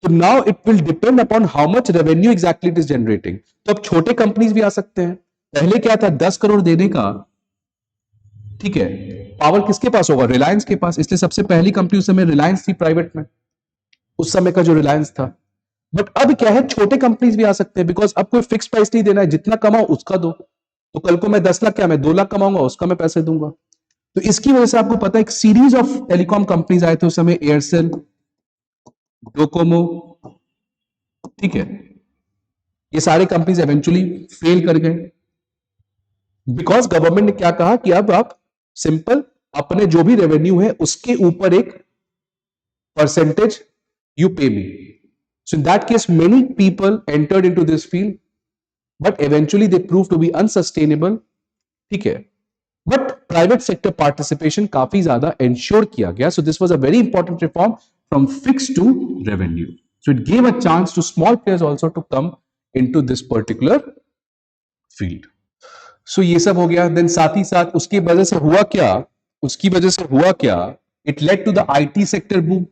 तो now it will depend upon how much revenue exactly it is generating. तो अब छोटे कंपनीज भी आ सकते हैं, पहले क्या था 10 करोड़ देने का, ठीक है, पावर किसके पास होगा, रिलायंस के पास, इसलिए सबसे पहली कंपनी उस समय रिलायंस थी प्राइवेट में, उस समय का जो रिलायंस था। बट अब क्या है, छोटे कंपनीज भी आ सकते हैं, बिकॉज अब कोई फिक्स प्राइस नहीं देना है, जितना कमाओ उसका दो। तो कल को मैं 10 लाख क्या मैं 2 लाख कमाऊंगा, उसका मैं पैसे दूंगा। तो इसकी वजह से आपको पता है एक सीरीज ऑफ टेलीकॉम कंपनीज आए थे उस समय, एयरसेल, डोकोमो, ठीक है, ये सारे कंपनीज एवेंचुअली फेल कर गए, बिकॉज गवर्नमेंट ने क्या कहा कि अब आप सिंपल अपने जो भी रेवेन्यू है उसके ऊपर एक percentage you pay me. So in that case, many people entered into this field, but eventually they proved to be unsustainable. ठीक है, but private sector participation काफी ज्यादा ensure किया गया. So this was a very important reform from fixed to revenue. So it gave a chance to small players also to come into this particular field. So ये सब हो गया. Then साथ ही साथ उसकी वजह से हुआ क्या? उसकी वजह से हुआ क्या? It led to the IT sector boom.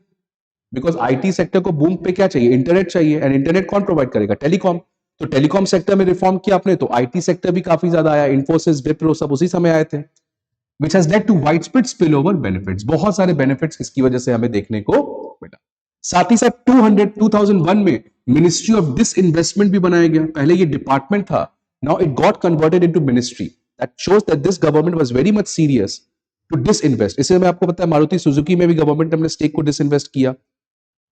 Because IT sector को बूम पे क्या चाहिए, इंटरनेट चाहिए, एंड इंटरनेट कौन प्रोवाइड करेगा, टेलीकॉम। तो टेलीकॉम सेक्टर में रिफॉर्म किया आपने, तो आईटी सेक्टर भी काफी ज्यादा आया, इन्फोसिस, विप्रो सब उसी समय आए थे, which has led to widespread spillover benefits. बहुत सारे बेनिफिट्स इसकी वजह से हमें देखने को मिला। साथ ही साथ 2001 में मिनिस्ट्री ऑफ डिसइन्वेस्टमेंट भी बनाया गया। पहले ये डिपार्टमेंट था, now it got converted into ministry. That shows that this government was very much serious to disinvest. इससे मैं आपको पता है मारुति सुजुकी में भी गवर्नमेंट ने अपने स्टेक को डिसइन्वेस्ट किया,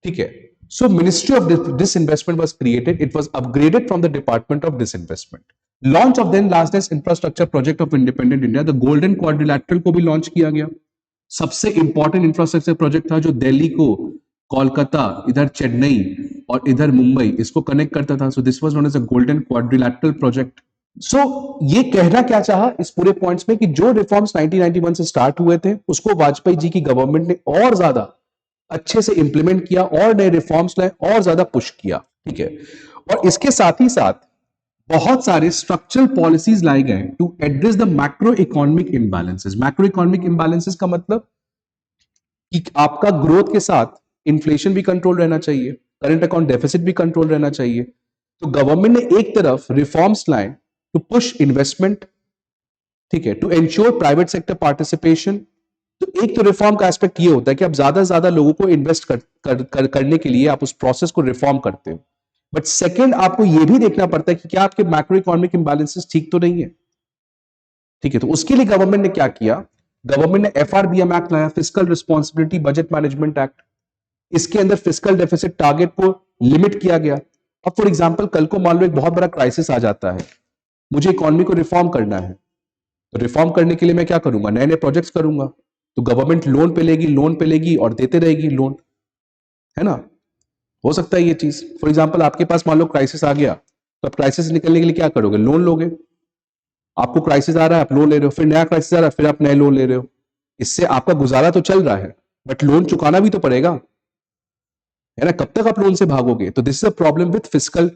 ठीक है। So ministry of disinvestment was created, it was upgraded from the department of disinvestment. Launch of then largest infrastructure project of independent India, the golden quadrilateral को भी लॉन्च किया गया। सबसे इंपॉर्टेंट इंफ्रास्ट्रक्चर प्रोजेक्ट था जो दिल्ली को, कोलकाता, इधर चेन्नई और इधर मुंबई, इसको कनेक्ट करता था। So this was known as a golden quadrilateral project. So ये कहना क्या चाहा इस पूरे पॉइंट्स में कि जो रिफॉर्म्स 1991 से स्टार्ट हुए थे उसको वाजपेयी जी की गवर्नमेंट ने और ज्यादा अच्छे से इंप्लीमेंट किया, और नए रिफॉर्म्स लाए, और ज्यादा पुश किया, ठीक है। और इसके साथ ही साथ बहुत सारे स्ट्रक्चरल पॉलिसीज लाए गए to address the macro economic imbalances. Macro economic imbalances का मतलब कि आपका ग्रोथ के साथ इन्फ्लेशन भी कंट्रोल रहना चाहिए, करंट अकाउंट डेफिसिट भी कंट्रोल रहना चाहिए। तो गवर्नमेंट ने एक तरफ रिफॉर्म्स लाए टू पुश इन्वेस्टमेंट, ठीक है, to ensure private sector participation. तो एक तो रिफॉर्म का एस्पेक्ट ये होता है कि आप ज्यादा से ज्यादा लोगों को इन्वेस्ट करने के लिए आप उस प्रोसेस को रिफॉर्म करते हो। बट सेकंड, आपको ये भी देखना पड़ता है कि क्या आपके मैक्रो इकोनॉमिक इंबैलेंसेस ठीक तो नहीं है। ठीक है, तो उसके लिए गवर्नमेंट ने क्या किया, गवर्नमेंट ने FRBM एक्ट लाया, physical responsibility budget management act. इसके अंदर फिजिकल डेफिसिट टारगेट को लिमिट किया गया। अब फॉर एग्जांपल कल को मान लो एक बहुत बड़ा क्राइसिस आ जाता है, मुझे इकोनॉमी को रिफॉर्म करना है, तो रिफॉर्म करने के लिए मैं क्या करूंगा, नए नए प्रोजेक्ट्स करूंगा, तो गवर्नमेंट लोन पे लेगी और देते रहेगी लोन, है ना। हो सकता है ये चीज, फॉर एग्जांपल आपके पास मान लो क्राइसिस आ गया, तो आप क्राइसिस निकलने के लिए क्या करोगे, लोन लोगे। आपको क्राइसिस आ रहा है, आप लोन ले रहे हो, फिर नया क्राइसिस आ रहा है, फिर आप नए लोन ले रहे हो। इससे आपका गुजारा तो चल रहा है, बट लोन चुकाना भी तो पड़ेगा, है ना। कब तक आप लोन से भागोगे। तो this is a problem with physical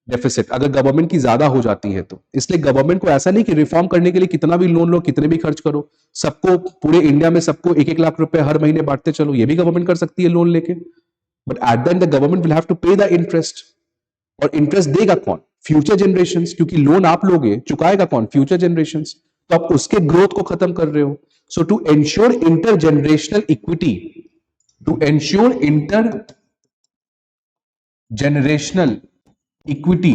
deficit, अगर गवर्नमेंट की ज्यादा हो जाती है तो। इसलिए गवर्नमेंट को ऐसा नहीं कि रिफॉर्म करने के लिए कितना भी लोन लो, कितने भी खर्च करो, सबको पूरे इंडिया में सबको 1-1 लाख रुपए हर महीने बांटते चलो, ये भी गवर्नमेंट कर सकती है लोन लेके। But at the end the government will have to pay the interest, और इंटरेस्ट देगा कौन, फ्यूचर जनरेशंस, क्योंकि लोन आप लोगे, चुकाएगा कौन, फ्यूचर जनरेशंस। तो आप उसके ग्रोथ को खत्म कर रहे हो। So to ensure inter generational equity, to ensure inter generational equity,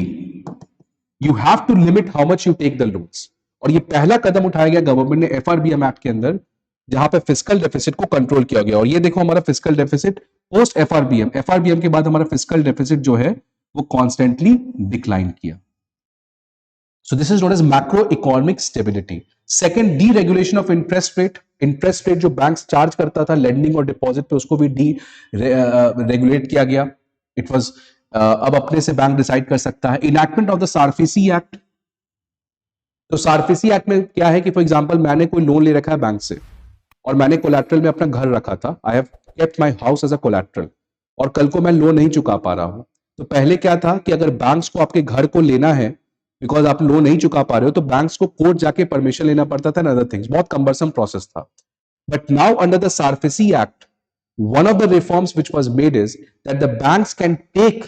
you have to limit how much you take the loans. और ये पहला कदम उठाया गया गवर्नमेंट ने FRBM एक्ट के अंदर, जहां पे फिजिकल डेफिसिट को कंट्रोल किया गया। और ये देखो हमारा फिजिकल डेफिसिट पोस्ट FRBM के बाद हमारा फिजिकल डेफिसिट जो है वो कॉन्स्टेंटली डिक्लाइन किया। So this is known as macroeconomic stability. Second, deregulation of interest rate. Interest rate जो बैंक्स चार्ज करता था लेंडिंग और डिपॉजिट पे, उसको भी डी रेगुलेट किया गया। इट वाज अब अपने से बैंक डिसाइड कर सकता है। Enactment of the SARFAESI act. तो सार्फेसी एक्ट में क्या है कि फॉर एग्जांपल मैंने कोई लोन ले रखा है बैंक से, और मैंने कोलैटरल में अपना घर रखा था, I have kept my house as a collateral, और कल को मैं लोन नहीं चुका पा रहा हूं। तो पहले क्या था कि अगर बैंक्स को आपके घर को लेना है बिकॉज आप लोन नहीं चुका पा रहे हो, तो बैंक्स को कोर्ट जाके परमिशन लेना पड़ता था, अदर थिंग्स, बहुत कंबरसम प्रोसेस था। But now under the SARFAESI act, one of the reforms which was made is that the banks can take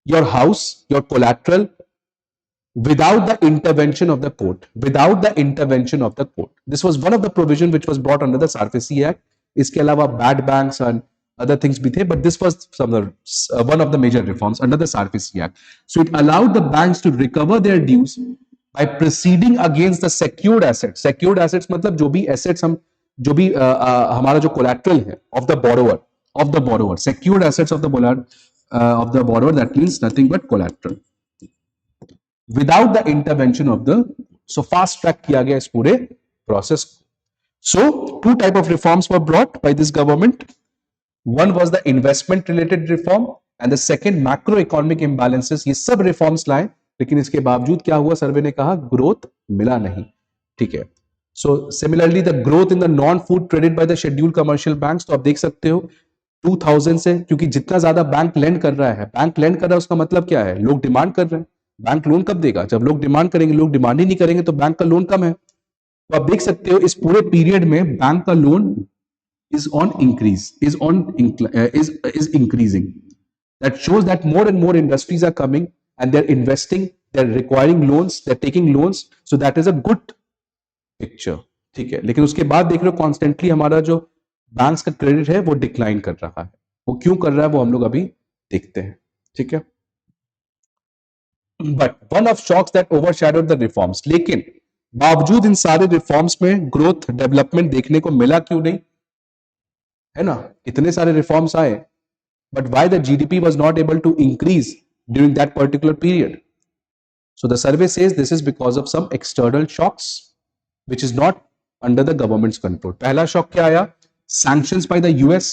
your house, your collateral, without the intervention of the court, without the intervention of the court. This was one of the provision which was brought under the SARFAESI Act. इसके अलावा bad banks and other things भी थे, but this was one of the major reforms under the SARFAESI Act. So it allowed the banks to recover their dues by proceeding against the secured assets. Secured assets मतलब जो भी assets हम जो भी हमारा जो collateral है of the borrower, secured assets of the borrower, that means nothing but collateral. Without the intervention of the, so fast track किया गया इस पूरे process. So two type of reforms were brought by this government. One was the investment related reform and the second macroeconomic imbalances. ये सब reforms लाए, लेकिन इसके बावजूद क्या हुआ, सर्वे ने कहा ग्रोथ मिला नहीं। ठीक है। So similarly the growth in the non-food traded by the scheduled commercial banks, तो आप देख सकते हो 2000 से, क्योंकि जितना ज्यादा बैंक लेंड कर रहा है, उसका मतलब क्या है, लोग डिमांड कर रहे हैं। बैंक लोन कब देगा, जब लोग डिमांड करेंगे। लोग डिमांड ही नहीं करेंगे तो बैंक का लोन कम है। तो आप देख सकते हो इस पूरे पीरियड में बैंक का loan is increasing. That shows that more and more industries are coming and they're investing, they're requiring loans, they're taking loans. So that is a good picture. ठीक है। लेकिन उसके बाद देख रहे हो कॉन्स्टेंटली हमारा जो बैंक्स का क्रेडिट है वो डिक्लाइन कर रहा है। वो क्यों कर रहा है वो हम लोग अभी देखते हैं। ठीक है। But one of shocks that overshadowed the reforms, लेकिन बावजूद इन सारे रिफॉर्म्स में ग्रोथ डेवलपमेंट देखने को मिला क्यों नहीं, है ना। इतने सारे रिफॉर्म्स आए, but why the GDP was not able to increase during that particular period. So the survey says this is because of some external shocks which is not under the government's control. पहला shock क्या आया, sanctions by the US.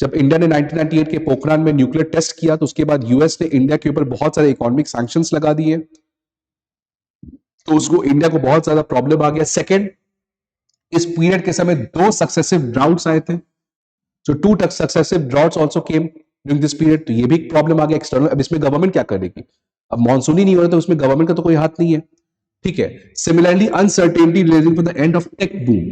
जब India ने 1998 के पोखरान में nuclear test किया तो उसके बाद यूएस ने इंडिया के ऊपर बहुत सारे इकोनॉमिक सैंक्शंस लगा दिए, तो उसको इंडिया को बहुत ज्यादा प्रॉब्लम आ गया। सेकंड, इस पीरियड के समय 2 सक्सेसिव ड्राउट्स आए थे, so 2 successive droughts also came during this period. तो ये भी एक प्रॉब्लम आ गया एक्सटर्नल। अब इसमें गवर्नमेंट क्या करेगी, अब मॉनसून ही नहीं हो रहा तो उसमें गवर्नमेंट का तो कोई हाथ नहीं है। ठीक है। Similarly uncertainty relating to the end of tech boom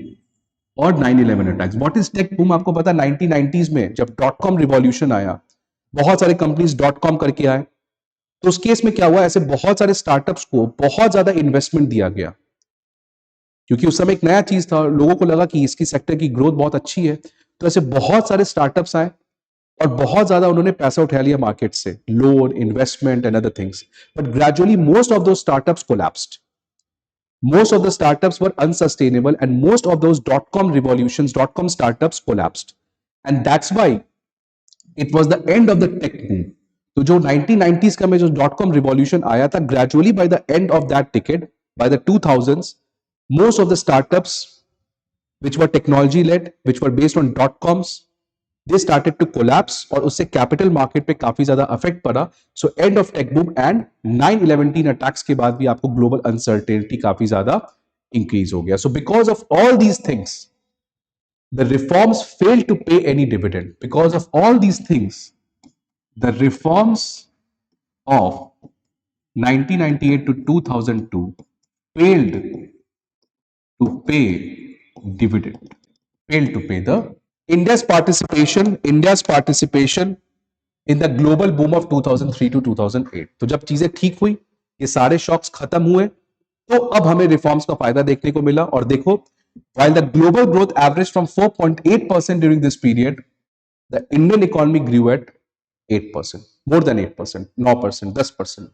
और 9/11 attacks. What is tech boom, आपको पता है 1990s में जब .com रिवॉल्यूशन आया, बहुत सारे कंपनीज .com करके आए, तो उस केस में क्या हुआ, ऐसे बहुत सारे स्टार्टअप्स को बहुत ज्यादा इन्वेस्टमेंट दिया गया, क्योंकि उस समय एक नया चीज था, लोगों को लगा कि इसकी सेक्टर की ग्रोथ बहुत अच्छी है, तो ऐसे बहुत सारे स्टार्टअप्स आए और बहुत ज्यादा उन्होंने पैसा उठा लिया मार्केट से, loan, investment and other things. But gradually most of those startups collapsed. Most of the startups were unsustainable, and most of those dot-com revolutions, dot-com startups collapsed. And that's why it was the end of the tech boom. तो जो 1990s का में जो dot-com revolution आया था, gradually by the end of that decade, by the 2000s, most of the startups which were technology led, which were based on dot-coms, they started to collapse और उससे capital market पे काफी ज्यादा affect पड़ा. So end of tech boom and 9/11 attacks के बाद भी आपको global uncertainty काफी ज्यादा increase हो गया. So because of all these things, the reforms failed to pay any dividend. Because of all these things, the reforms of 1998 to 2002 failed to pay dividend, failed to pay the India's participation in the global boom of 2003 to 2008. तो जब चीजें ठीक हुई, ये सारे shocks खत्म हुए, तो अब हमें रिफॉर्म्स का फायदा देखने को मिला. और देखो, while the global growth averaged from 4.8% during this period, the Indian economy grew at 8%, more than 8%, 9%, 10%.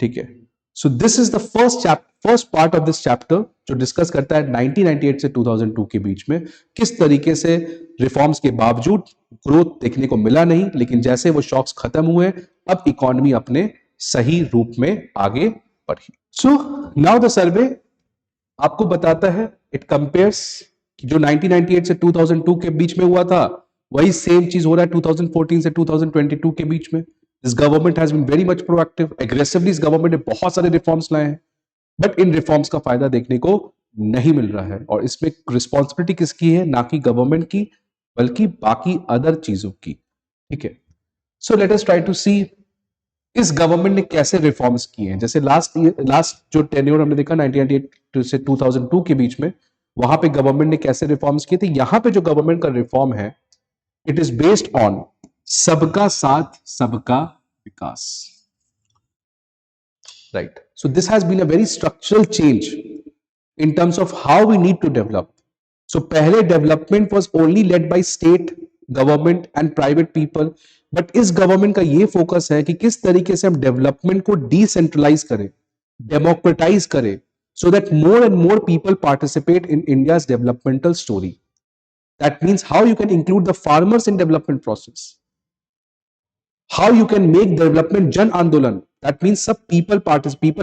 ठीक है. So this is the first part of this chapter जो डिस्कस करता है 1998 से 2002 के बीच में किस तरीके से रिफॉर्म्स के बावजूद ग्रोथ देखने को मिला नहीं, लेकिन जैसे वो शॉक्स खत्म हुए, अब इकोनॉमी अपने सही रूप में आगे बढ़ी. सो नाउ द सर्वे आपको बताता है, इट कंपेयर्स जो 1998 से 2002 के बीच में हुआ था, वही सेम चीज हो रहा है 2014 से 2022 के बीच में. This government has been very much proactive. Aggressively इस गवर्नमेंट ने बहुत सारे रिफॉर्म्स लाए हैं, बट इन रिफॉर्म्स का फायदा देखने को नहीं मिल रहा है. और इसमें रिस्पॉन्सिबिलिटी किसकी है? ना कि गवर्नमेंट की, बल्कि बाकी अदर चीजों की. ठीक है. So let us try to see इस गवर्नमेंट ने कैसे रिफॉर्म्स किए हैं. जैसे लास्ट जो टेन्योर हमने देखा 1998 से 2002 के बीच में, वहां पे गवर्नमेंट ने कैसे रिफॉर्म्स किए थे. यहां पे जो गवर्नमेंट का रिफॉर्म है, इट इज बेस्ड ऑन सबका साथ सबका विकास. Right. So this has been a very structural change in terms of how we need to develop. So पहले development was only led by state, government and private people. But इस government का ये focus है कि किस तरीके से हम development को decentralize करें, democratize करें, so that more and more people participate in India's developmental story. That means how you can include the farmers in development process. How you can make development Jan Andolan. That means सब people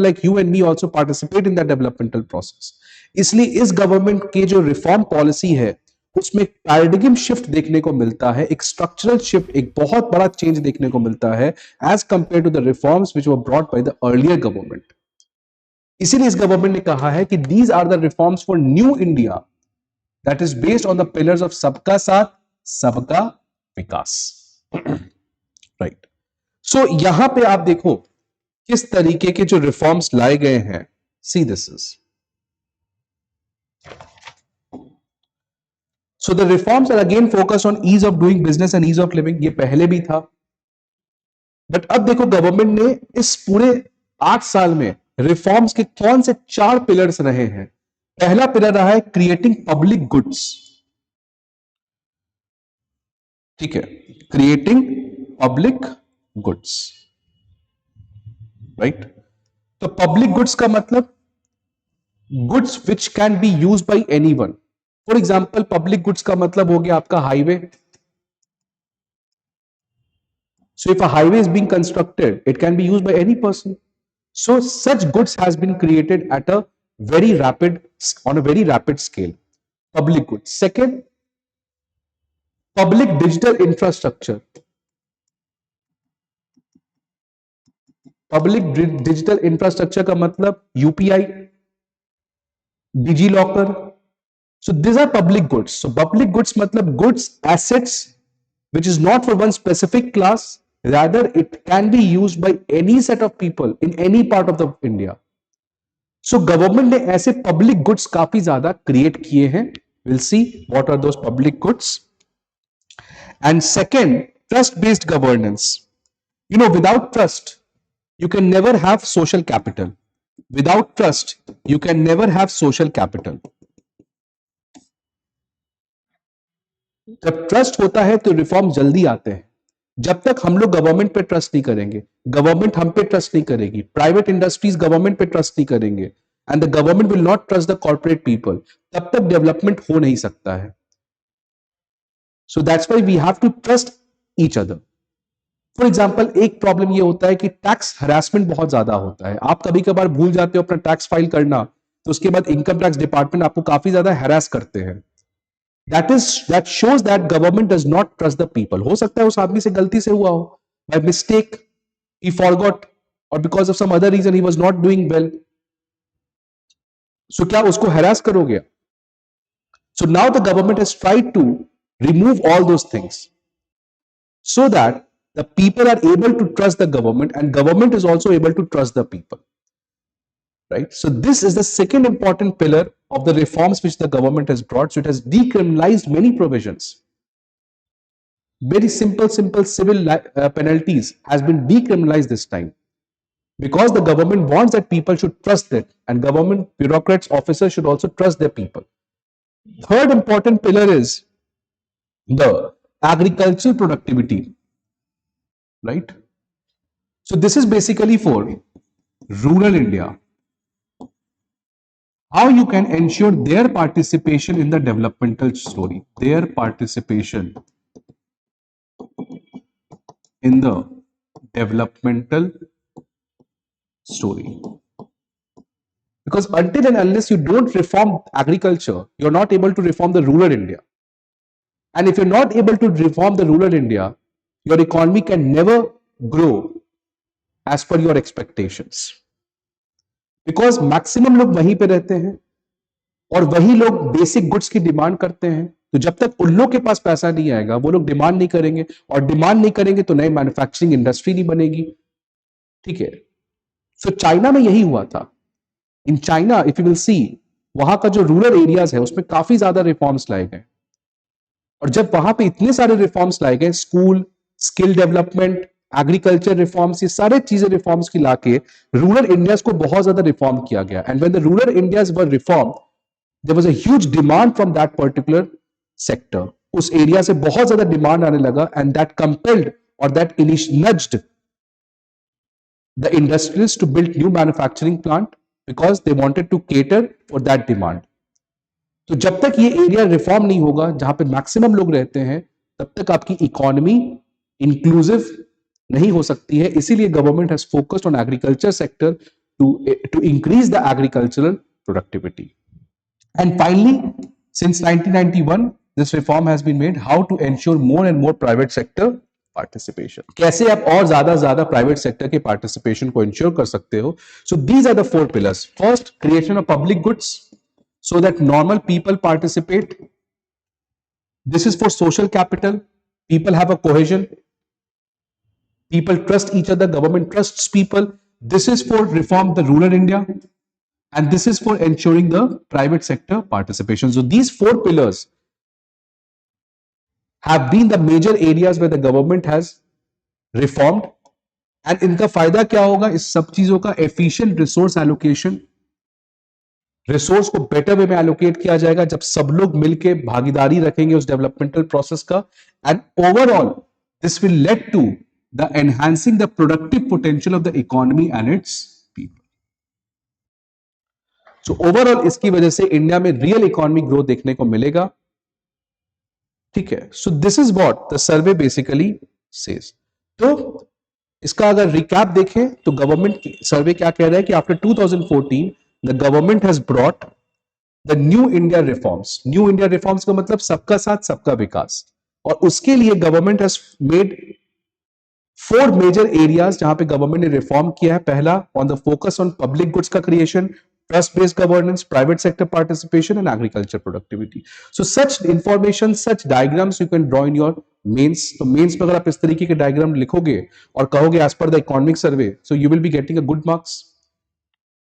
like you and me also participate in that developmental process. इसलिए इस government के जो reform policy है, उसमें paradigm shift देखने को मिलता है, एक स्ट्रक्चरल शिफ्ट, एक बहुत बड़ा चेंज देखने को मिलता है as compare to the reforms which were brought by the earlier government. इसीलिए इस गवर्नमेंट ने कहा है कि these are the reforms for new India that is based on the pillars of सबका साथ सबका विकास. राइट. सो यहां पे आप देखो किस तरीके के जो रिफॉर्म्स लाए गए हैं. See this is, so the reforms are again focus on ease of doing business and ease of living. ये पहले भी था, बट अब देखो गवर्नमेंट ने इस पूरे 8 साल में रिफॉर्म्स के कौन से 4 पिलर्स रहे हैं. पहला पिलर रहा है क्रिएटिंग पब्लिक गुड्स. ठीक है, क्रिएटिंग पब्लिक गुड्स. राइट. तो पब्लिक गुड्स का मतलब goods which can be use by anyone. For example public goods का मतलब हो गया आपका highway. So if a highway is being constructed, it can be used by any person. So such goods has been created at a very rapid, on a very rapid scale. Public goods. Second, public digital infrastructure. Public digital infrastructure का मतलब UPI, DigiLocker. So these are public goods. So public goods मतलब goods, assets, which is not for one specific class. Rather, it can be used by any set of people in any part of the India. So government ने ऐसे public goods काफी ज्यादा create किए हैं. Will see what are those public goods. And second, trust based governance. You know, without trust you can never have social capital. Without trust you can never have social capital. जब trust होता है तो reform जल्दी आते हैं. जब तक हम लोग गवर्नमेंट पे ट्रस्ट नहीं करेंगे, गवर्नमेंट हम पे ट्रस्ट नहीं करेगी, प्राइवेट इंडस्ट्रीज गवर्नमेंट पे ट्रस्ट नहीं करेंगे, and the government will not trust the corporate people, तब तक डेवलपमेंट हो नहीं सकता है. So that's why we have to trust each other. For example, एक प्रॉब्लम ये होता है कि टैक्स हरासमेंट बहुत ज्यादा होता है. आप कभी कभार भूल जाते हो अपना टैक्स फाइल करना, तो उसके बाद इनकम टैक्स डिपार्टमेंट आपको काफी ज्यादा हैरास करते हैं. that shows that government does not trust the people. हो सकता है उस आदमी से गलती से हुआ हो, by mistake he forgot, or because of some other reason he was not doing well. So क्या उसको harass करोगे? So now the government has tried to remove all those things so that the people are able to trust the government and government is also able to trust the people. Right? So this is the second important pillar of the reforms which the government has brought. So it has decriminalized many provisions. Very simple civil penalties has been decriminalized this time, because the government wants that people should trust it, and government bureaucrats, officers should also trust their people. Third important pillar is the agricultural productivity, right? So this is basically for rural India. How you can ensure their participation in the developmental story, their participation in the developmental story. Because until and unless you don't reform agriculture, you're not able to reform the rural India. And if you're not able to reform the rural India, your economy can never grow as per your expectations. Because maximum लोग वहीं पे रहते हैं और वही लोग basic goods की demand करते हैं. तो जब तक उन लोग के पास पैसा नहीं आएगा, वो लोग डिमांड नहीं करेंगे, और डिमांड नहीं करेंगे तो नई मैन्युफैक्चरिंग इंडस्ट्री नहीं बनेगी. ठीक है. सो चाइना में यही हुआ था. In China, if you will see, वहां का जो रूरल एरियाज है उसमें काफी ज्यादा रिफॉर्म्स लाए गए. और जब वहां पे इतने सारे रिफॉर्म्स लाए गए, school, skill development, agriculture reforms, ये सारे चीजें रिफॉर्म्स की लाके रूरल इंडियाज को बहुत ज्यादा रिफॉर्म किया गया. And when the rural India's were reform, there was a huge demand from that particular sector. उस एरिया से बहुत ज्यादा डिमांड आने लगा, एंड दैट कंपेल्ड और that nudged the industrialists to build new manufacturing plant because they wanted to cater for that demand. तो जब तक ये एरिया रिफॉर्म नहीं होगा जहां पे मैक्सिमम लोग रहते हैं, तब तक आपकी इकोनॉमी इंक्लूसिव नहीं हो सकती है. इसीलिए government has focused on agriculture sector to increase the agricultural productivity. And finally, since 1991, this reform has been made. How to ensure more and more private sector participation. कैसे आप और ज्यादा प्राइवेट सेक्टर के पार्टिसिपेशन को ensure कर सकते हो? So these are the four pillars. First, creation of public goods so that normal people participate. This is for social capital. People have a cohesion, people trust each other, government trusts people. This is for reform the rural India, and this is for ensuring the private sector participation. So these four pillars have been the major areas where the government has reformed. And इनका फायदा क्या होगा? इस सब चीजों का efficient resource allocation, resource को better way में एलोकेट किया जाएगा जब सब लोग मिलके भागीदारी रखेंगे उस डेवलपमेंटल प्रोसेस का. And overall this will lead to the enhancing the productive potential of the economy and its people. So overall इसकी वजह से इंडिया में रियल इकोनॉमिक ग्रोथ देखने को मिलेगा. ठीक है. So this is what the survey basically says. तो इसका अगर रिकैप देखें तो गवर्नमेंट सर्वे क्या कह रहा है कि after 2014 the government has brought the new India reforms. New India reforms का मतलब सबका साथ सबका विकास. और उसके लिए government has made 4 major areas जहां पे गवर्नमेंट ने रिफॉर्म किया है. पहला, on the focus on public goods का creation, trust based governance, private sector participation and agriculture productivity. So such information, such diagrams you can draw in your mains. तो mains में अगर आप इस तरीके के diagram लिखोगे और कहोगे as per the economic survey, so you will be getting a good marks.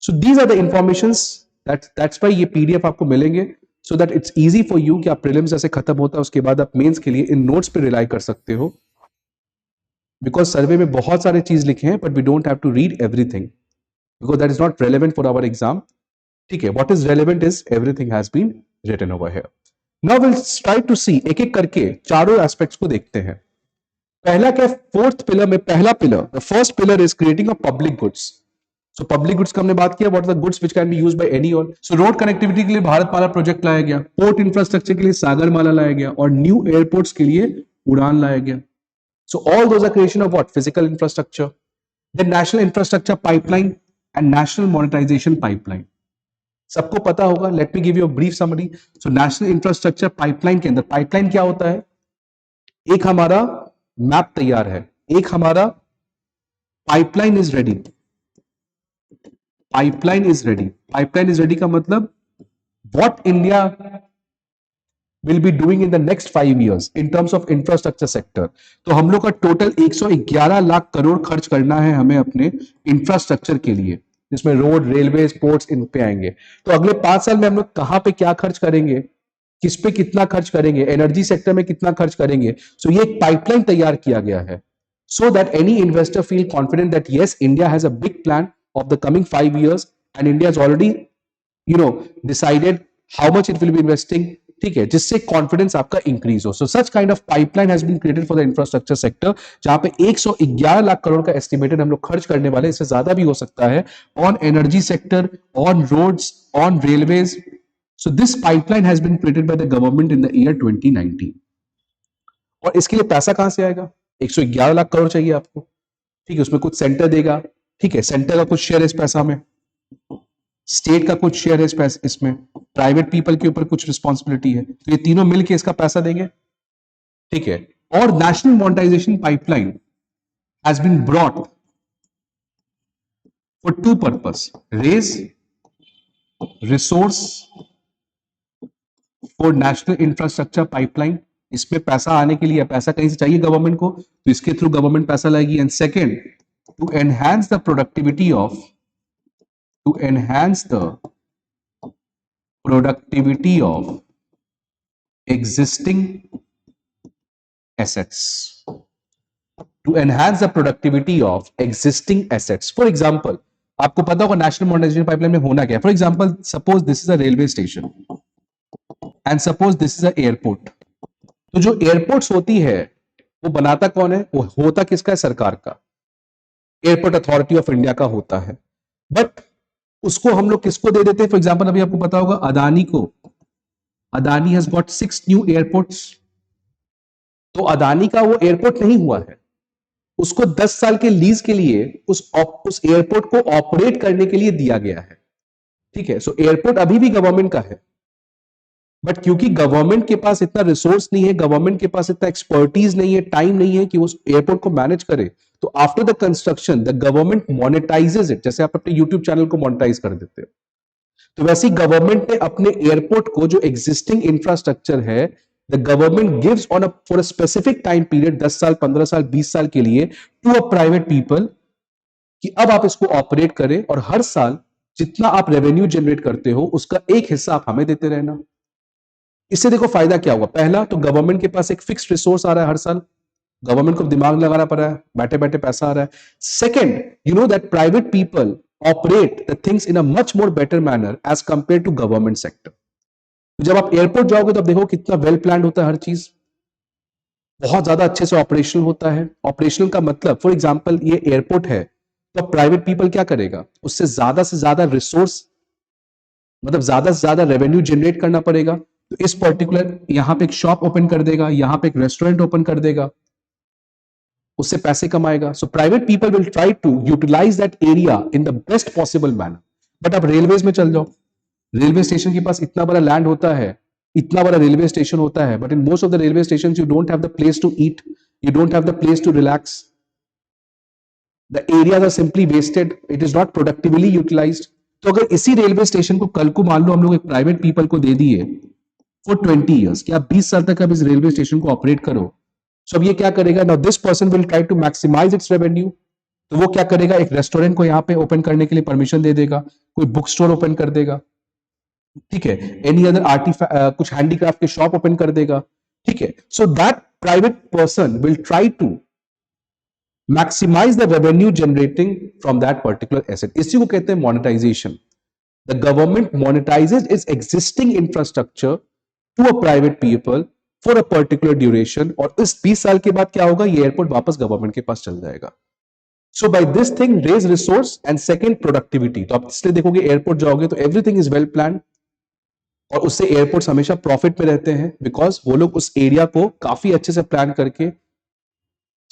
So these are the informations that's why ये PDF आपको मिलेंगे so that it's easy for you कि आप prelims जैसे खत्म होता है उसके बाद आप mains के लिए इन notes पे rely कर सकते हो. Because survey में बहुत सारे चीज लिखे हैं but we don't have to read everything because that is not relevant for our exam. ठीक है. What is relevant is everything has been written over here. Now we'll try to see एक एक करके चारों एस्पेक्ट्स को देखते हैं. पहला क्या? फोर्थ पिलर में पहला pillar, the first pillar is creating of public goods. So public goods का हमने बात किया, what are the goods which can be used by any all. So road connectivity के लिए भारतमाला प्रोजेक्ट लाया गया, पोर्ट इंफ्रास्ट्रक्चर के लिए सागरमाला लाया गया, और न्यू एयरपोर्ट्स के लिए उड़ान लाया गया। So all those are creation of what, physical infrastructure. Then national infrastructure pipeline and national monetisation pipeline, सबको पता होगा। Let me give you a brief summary. So national infrastructure pipeline के अंदर, पाइपलाइन क्या होता है, एक हमारा मैप तैयार है, एक हमारा pipeline is ready. Pipeline is ready, pipeline is ready का मतलब what India will be doing in the next 5 years in terms of infrastructure sector. तो हम लोग का टोटल 111 लाख करोड़ खर्च करना है हमें अपने इंफ्रास्ट्रक्चर के लिए, जिसमें रोड, रेलवे, पोर्ट्स इन पे आएंगे। तो अगले 5 साल में हम लोग कहां पे क्या खर्च करेंगे, किस पे कितना खर्च करेंगे, एनर्जी सेक्टर में कितना खर्च करेंगे। सो ये एक पाइपलाइन तैयार किया गया है, so that any investor feel confident that yes, India has a big plan of the coming 5 years and India has already decided how much it will be investing, ठीक है, जिससे कॉन्फिडेंस आपका इंक्रीज हो। So such kind of pipeline has been created for the infrastructure sector, जहां पे 111 लाख करोड़ का estimated हम लोग खर्च करने वाले, इससे ज्यादा भी हो सकता है, on energy sector, on roads, on railways. So this pipeline has been created by the government in the year 2019। और इसके लिए पैसा कहां से आएगा, 111 लाख करोड़ चाहिए आपको, ठीक है, उसमें कुछ सेंटर देगा, ठीक है, सेंटर का कुछ शेयर इस पैसा में, स्टेट का कुछ शेयर है इसमें, प्राइवेट पीपल के ऊपर कुछ रिस्पॉन्सिबिलिटी है, तो ये तीनों मिलके इसका पैसा देंगे, ठीक है। और national monetisation pipeline has been brought for 2 purpose, raise resource for national infrastructure pipeline, इसमें पैसा आने के लिए, पैसा कहीं से चाहिए गवर्नमेंट को, तो इसके थ्रू गवर्नमेंट पैसा लाएगी। And second, to enhance the productivity of existing assets, to enhance the productivity of existing assets. For example, आपको पता होगा नेशनल मोनेटाइजेशन पाइपलाइन में होना क्या है। For example, suppose this is a railway station and suppose this is a airport. तो जो airports होती है वो बनाता कौन है, वो होता किसका है, सरकार का, एयरपोर्ट अथॉरिटी ऑफ इंडिया का होता है। बट उसको हम लोग किसको दे देते हैं, फॉर एग्जांपल अभी आपको पता होगा अदानी को, Adani has got 6 new airports. तो अदानी का वो एयरपोर्ट नहीं हुआ है, उसको 10 साल के लीज के लिए उस एयरपोर्ट को ऑपरेट करने के लिए दिया गया है, ठीक है। सो एयरपोर्ट अभी भी गवर्नमेंट का है, बट क्योंकि गवर्नमेंट के पास इतना रिसोर्स नहीं है, गवर्नमेंट के पास इतना एक्सपर्टीज नहीं है, टाइम नहीं है कि उस एयरपोर्ट को मैनेज करे, तो after the construction the government monetises it, जैसे आप अपने यूट्यूब चैनल को मोनेटाइज कर देते हो, तो वैसे गवर्नमेंट ने अपने एयरपोर्ट को, जो एग्जिस्टिंग इंफ्रास्ट्रक्चर है, the government gives on for a specific time period, 10 साल, 15 साल, 20 साल के लिए, टू अ प्राइवेट पीपल, कि अब आप इसको ऑपरेट करें और हर साल जितना आप रेवेन्यू जनरेट करते हो उसका एक हिस्सा आप हमें देते रहना। इससे देखो फायदा क्या हुआ, पहला तो गवर्नमेंट के पास एक फिक्स्ड रिसोर्स आ रहा है, हर साल गवर्नमेंट को दिमाग लगाना पड़ रहा है, बैठे बैठे पैसा आ रहा है। Second, you know that private people operate the things in a much more better manner as compare to government sector. जब आप एयरपोर्ट जाओगे तो आप देखो कितना वेल प्लान्ड होता है, हर चीज बहुत ज्यादा अच्छे से ऑपरेशनल होता है। ऑपरेशनल का मतलब, फॉर एग्जांपल ये एयरपोर्ट है, तो प्राइवेट पीपल क्या करेगा, उससे ज्यादा रिसोर्स, मतलब ज्यादा से ज्यादा रेवेन्यू जनरेट करना पड़ेगा, तो इस पर्टिकुलर यहां पे एक शॉप ओपन कर देगा, यहां पे एक रेस्टोरेंट ओपन कर देगा, उससे पैसे कमाएगा। So private people will try to utilise that area in the best possible manner. But अब रेलवेज में चल जाओ, रेलवे स्टेशन के पास इतना बड़ा लैंड होता है, इतना बड़ा रेलवे स्टेशन होता है, but in most of the railway station you don't have the place to eat, you don't have the place to relax, the areas are simply wasted, it is not productively utilised. तो अगर इसी railway station को कल को मान लो हम लोग एक प्राइवेट पीपल को दे दिए फॉर 20 years, कि आप 20 साल तक आप इस रेलवे स्टेशन को ऑपरेट करो, सो अब ये क्या करेगा, now this person will try to maximise its revenue. तो वो क्या करेगा, एक रेस्टोरेंट को यहाँ पे ओपन करने के लिए परमिशन दे देगा, कोई बुक स्टोर ओपन कर देगा, ठीक है, एनी अदर कुछ हैंडीक्राफ्ट के शॉप ओपन कर देगा, ठीक है। So that private person will try to maximise the revenue generating from that particular asset. इसी को कहते हैं monetisation. The government monetises its existing infrastructure to a private people for a particular duration, और इस 20 साल के बाद क्या होगा, ये एयरपोर्ट वापस गवर्नमेंट के पास चल जाएगा। So by this thing raise resource and second productivity. तो आप इसलिए देखोगे एयरपोर्ट जाओगे तो एवरीथिंग इज वेल प्लान, और उससे एयरपोर्ट्स हमेशा प्रॉफिट में रहते हैं बिकॉज वो लोग उस एरिया को काफी अच्छे से प्लान करके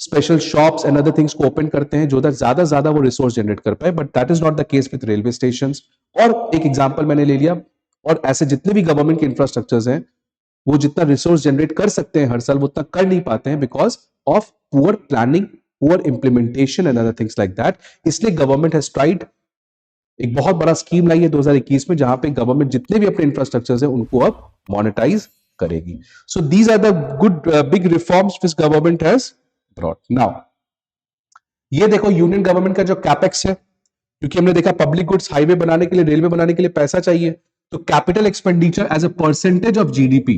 special shops and other things को ओपन करते हैं जो ज्यादा ज्यादा वो रिसोर्स जनरेट कर पाए। But that is not the case with railway station. और एक एग्जांपल मैंने ले लिया, और ऐसे जितने भी गवर्नमेंट के इंफ्रास्ट्रक्चर्स हैं वो जितना रिसोर्स जनरेट कर सकते हैं हर साल वो उतना कर नहीं पाते हैं because of poor planning, poor implementation and other things like that. इसलिए गवर्नमेंट हैज ट्राइड, एक बहुत बड़ा स्कीम लाई है 2021 में जहां पे गवर्नमेंट जितने भी अपने इंफ्रास्ट्रक्चर्स हैं उनको अब मोनेटाइज करेगी। So these are the good big reforms which government has brought. Now ये देखो यूनियन गवर्नमेंट का जो कैपेक्स है, क्योंकि हमने देखा पब्लिक गुड्स, हाईवे बनाने के लिए, रेलवे बनाने के लिए पैसा चाहिए, तो capital expenditure as a percentage of GDP,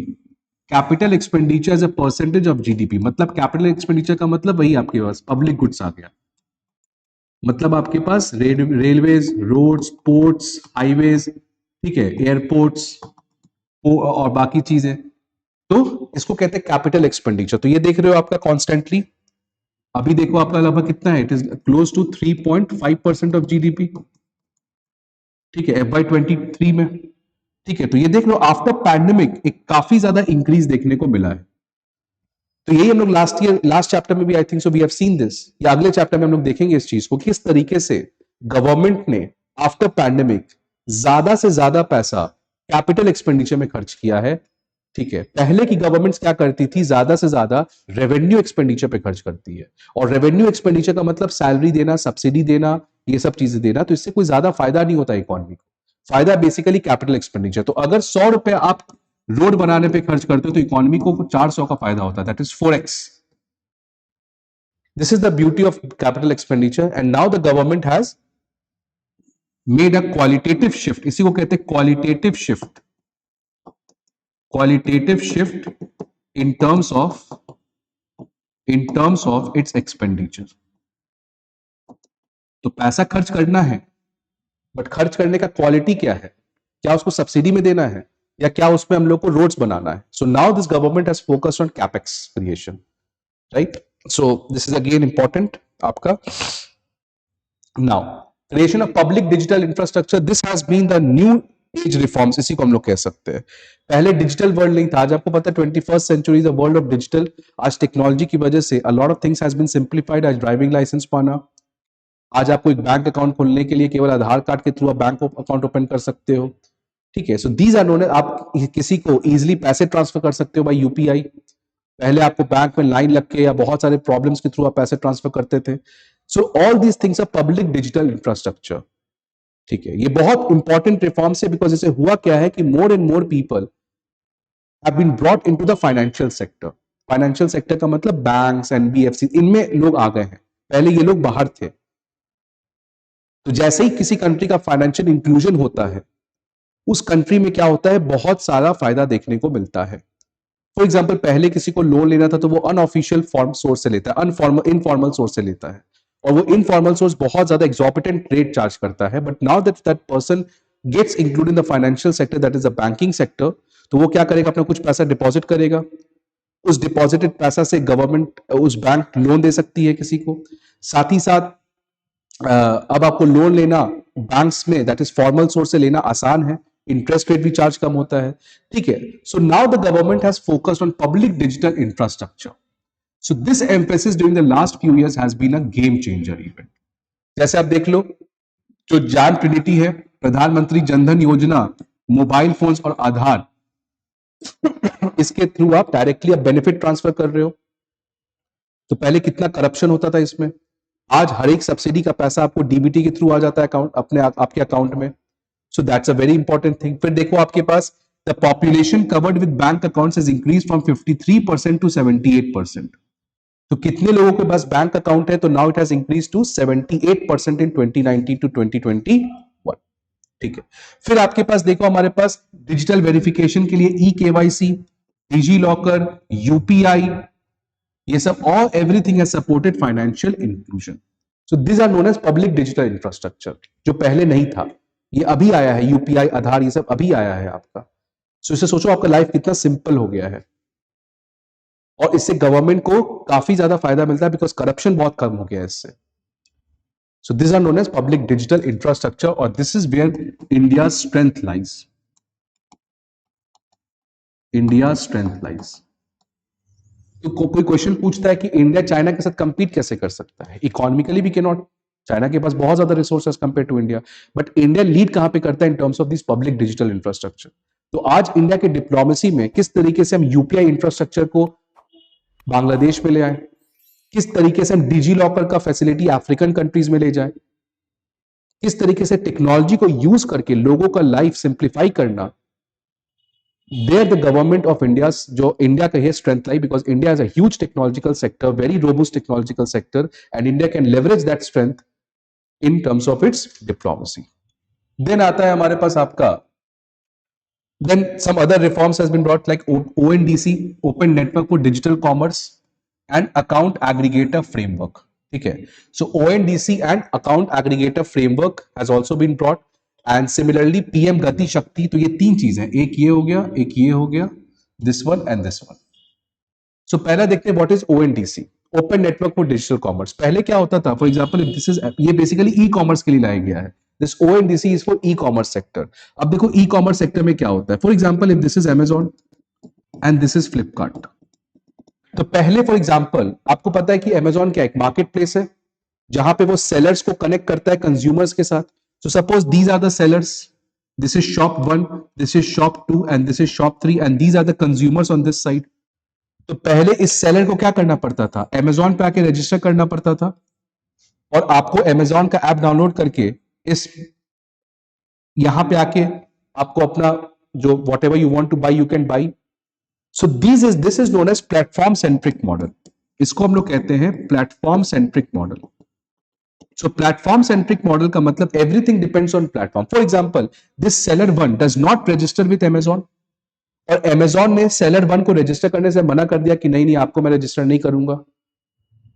capital expenditure as a percentage of GDP, मतलब कैपिटल एक्सपेंडिचर का मतलब वही आपके पास पब्लिक गुड्स आ गया, मतलब आपके पास रेलवेज, रोड्स, पोर्ट्स, हाईवेज, ठीक है, एयरपोर्ट्स और बाकी चीजें, तो इसको कहते हैं कैपिटल एक्सपेंडिचर। तो ये देख रहे हो आपका कॉन्स्टेंटली, अभी देखो आपका लगभग कितना है, it is close to 3.5% of GDP, ठीक है, FY23 में, ठीक है। तो ये देख लो आफ्टर पैंडेमिक एक काफी ज्यादा इंक्रीज देखने को मिला है। तो यही हम लोग लास्ट चैप्टर में भी I think so we have seen this, या अगले चैप्टर में हम लोग देखेंगे इस चीज को, किस तरीके से गवर्नमेंट ने आफ्टर पैंडेमिक ज्यादा से ज्यादा पैसा कैपिटल एक्सपेंडिचर में खर्च किया है, ठीक है। पहले की गवर्नमेंट्स क्या करती थी, ज्यादा से ज्यादा रेवेन्यू एक्सपेंडिचर पे खर्च करती है, और रेवेन्यू एक्सपेंडिचर का मतलब सैलरी देना, सब्सिडी देना, ये सब चीजें देना, तो इससे कोई ज्यादा फायदा नहीं होता इकोनॉमी को, फायदा बेसिकली कैपिटल एक्सपेंडिचर। तो अगर 100 रुपए आप रोड बनाने पे खर्च करते हो तो इकोनॉमी को 400 का फायदा होता है, that is 4x। This is the beauty of capital expenditure, and now the government has made a qualitative shift, इसी को कहते हैं qualitative shift, qualitative shift in terms of its expenditure. तो पैसा खर्च करना है, बट खर्च करने का क्वालिटी क्या है, क्या उसको सब्सिडी में देना है या क्या उसमें हम लोग को रोड्स बनाना है। So now this government has focused on capex creation, right. So this is again important आपका। Now creation of public digital infrastructure, this has been the new age reforms, इसी को हम लोग कह सकते हैं। पहले डिजिटल वर्ल्ड नहीं था, आज आपको पता है 21st century is the world of digital. आज टेक्नोलॉजी की वजह से a lot of things has been simplified. आज ड्राइविंग लाइसेंस पाना, आज आपको एक बैंक अकाउंट खोलने के लिए केवल आधार कार्ड के थ्रू आप बैंक अकाउंट ओपन कर सकते हो, ठीक है। सो दीज आर नोन, आप किसी को इजीली पैसे ट्रांसफर कर सकते हो बाय यूपीआई। पहले आपको बैंक में लाइन लग के या बहुत सारे प्रॉब्लम्स के थ्रू आप पैसे ट्रांसफर करते थे। So all these things are public digital infrastructure, ठीक है। ये बहुत इंपॉर्टेंट रिफॉर्म्स है बिकॉज इससे हुआ क्या है कि more and more people have been brought into the financial sector. Financial sector का मतलब बैंक्स, एनबीएफसी, इनमें लोग आ गए हैं, पहले ये लोग बाहर थे। तो जैसे ही किसी कंट्री का फाइनेंशियल इंक्लूजन होता है, उस कंट्री में क्या होता है, बहुत सारा फायदा देखने को मिलता है। फॉर एग्जाम्पल पहले किसी को लोन लेना था तो वो अनऑफिशियल फॉर्म सोर्स से लेता है, इनफॉर्मल सोर्स से लेता है, और वो इनफॉर्मल सोर्स बहुत ज्यादा एक्सॉर्बिटेंट रेट चार्ज करता है। But now that person gets include in the financial sector, that is the banking sector, तो वो क्या करेगा, अपना कुछ पैसा डिपॉजिट करेगा, उस डिपॉजिटेड पैसा से गवर्नमेंट, उस बैंक लोन दे सकती है किसी को। साथ ही साथ अब आपको लोन लेना बैंक्स में, दैट इज फॉर्मल सोर्स से लेना आसान है, इंटरेस्ट रेट भी चार्ज कम होता है, ठीक है। So now the government has focused on public digital infrastructure. So this emphasis during the last few years has been a game changer event. जैसे आप देख लो, जो जान ट्रिनिटी है, प्रधानमंत्री जनधन योजना, मोबाइल फोन्स और आधार, इसके थ्रू आप डायरेक्टली आप बेनिफिट ट्रांसफर कर रहे हो। तो पहले कितना करप्शन होता था इसमें, आज हर एक सब्सिडी का पैसा आपको डीबीटी के थ्रू आ जाता है अकाउंट, अपने आपके अकाउंट में। So that's a very important thing. फिर देखो आपके पास the population covered with bank accounts has increased from 53% to 78%। तो कितने लोगों के पास बैंक अकाउंट है, तो now it has increase to 78% in 2019 to 2021, ठीक है। फिर आपके पास देखो, हमारे पास डिजिटल वेरिफिकेशन के लिए e KYC, DigiLocker, UPI, ये सब all everything has supported financial inclusion. So this are known as public digital infrastructure, जो पहले नहीं था, ये अभी आया है, यूपीआई, आधार, ये सब अभी आया है आपका। सो इससे सोचो आपका लाइफ कितना सिंपल हो गया है, और इससे गवर्नमेंट को काफी ज्यादा फायदा मिलता है बिकॉज करप्शन बहुत कम हो गया है इससे। So these are known as public digital infrastructure, or this is where India's strength lies. India's strength lies. तो कोई क्वेश्चन पूछता है कि इंडिया चाइना के साथ कंपीट कैसे कर सकता है? इकोनॉमिकली भी कैन नॉट. चाइना के पास बहुत ज्यादा resources compare to India, but India lead कहां पे करता है in terms of this public digital infrastructure. तो आज इंडिया के डिप्लोमेसी में किस तरीके से हम यूपीआई इंफ्रास्ट्रक्चर को बांग्लादेश में ले आए, किस तरीके से हम डिजी लॉकर का फैसिलिटी अफ्रीकन कंट्रीज में ले जाए, किस तरीके से टेक्नोलॉजी को यूज करके लोगों का लाइफ सिंप्लीफाई करना, there the government of India's जो इंडिया का है strength lie, because India has a huge technological sector, very robust technological sector, and India can leverage that strength in terms of its diplomacy. Then आता है हमारे पास आपका, then some other reforms has been brought like ONDC, Open Network for Digital Commerce, and Account Aggregator Framework. ठीक है, so ONDC and Account Aggregator Framework has also been brought. And similarly PM Gati Shakti. तो ये तीन चीजें, एक ये हो गया, एक ये हो गया, this one and this one. So पहला देखते हैं what is ONDC, open network for digital commerce. पहले क्या होता था, फॉर एग्जांपल दिस इज, ये बेसिकली ई कॉमर्स के लिए लाया गया है. This ONDC is for e commerce sector. अब देखो ई कॉमर्स सेक्टर में क्या होता है. For example if this is Amazon and this is Flipkart. तो पहले फॉर एग्जांपल आपको पता है कि अमेजॉन क्या एक मार्केट प्लेस है जहां पे वो सेलर्स को कनेक्ट करता है कंज्यूमर्स के साथ. So suppose these are the sellers, this is shop 1, this is shop 2 and this is shop 3 and these are the consumers on this side. तो पहले इस सेलर को क्या करना पड़ता था, Amazon पे आके रजिस्टर करना पड़ता था और आपको Amazon का ऐप डाउनलोड करके इस यहां पे आके आपको अपना जो whatever you want to buy you can buy. So this is known as platform centric model. इसको हम लोग कहते हैं platform centric model. So platform centric model का मतलब everything depends on platform. For example, this seller 1 does not register with Amazon और Amazon ने seller 1 को register करने से मना कर दिया कि नहीं आपको मैं register नहीं करूंगा.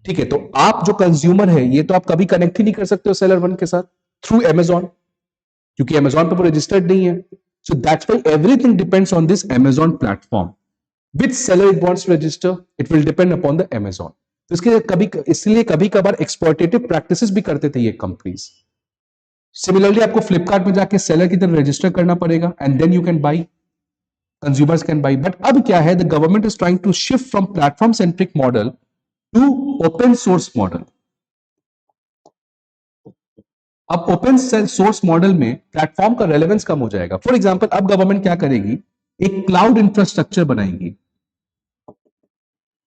ठीक है, तो आप जो कंज्यूमर है ये तो आप कभी कनेक्ट ही नहीं कर सकते हो seller 1 के साथ थ्रू Amazon, क्योंकि Amazon पे वो रजिस्टर्ड नहीं है. So that's why everything depends on this Amazon platform. Which seller it wants to register, it will depend upon the Amazon. तो इसलिए कभी कभार एक्सप्लॉयटेटिव प्रैक्टिसेस भी करते थे ये कंपनीज. सिमिलरली आपको फ्लिपकार्ट में जाके सेलर की तरह रजिस्टर करना पड़ेगा and then you can buy, consumers can buy. But अब क्या है, the government is trying to shift from platform centric model to open source model. अब ओपन सोर्स मॉडल में प्लेटफॉर्म का रेलेवेंस कम हो जाएगा. फॉर एग्जाम्पल अब गवर्नमेंट क्या करेगी, एक क्लाउड इंफ्रास्ट्रक्चर बनाएगी.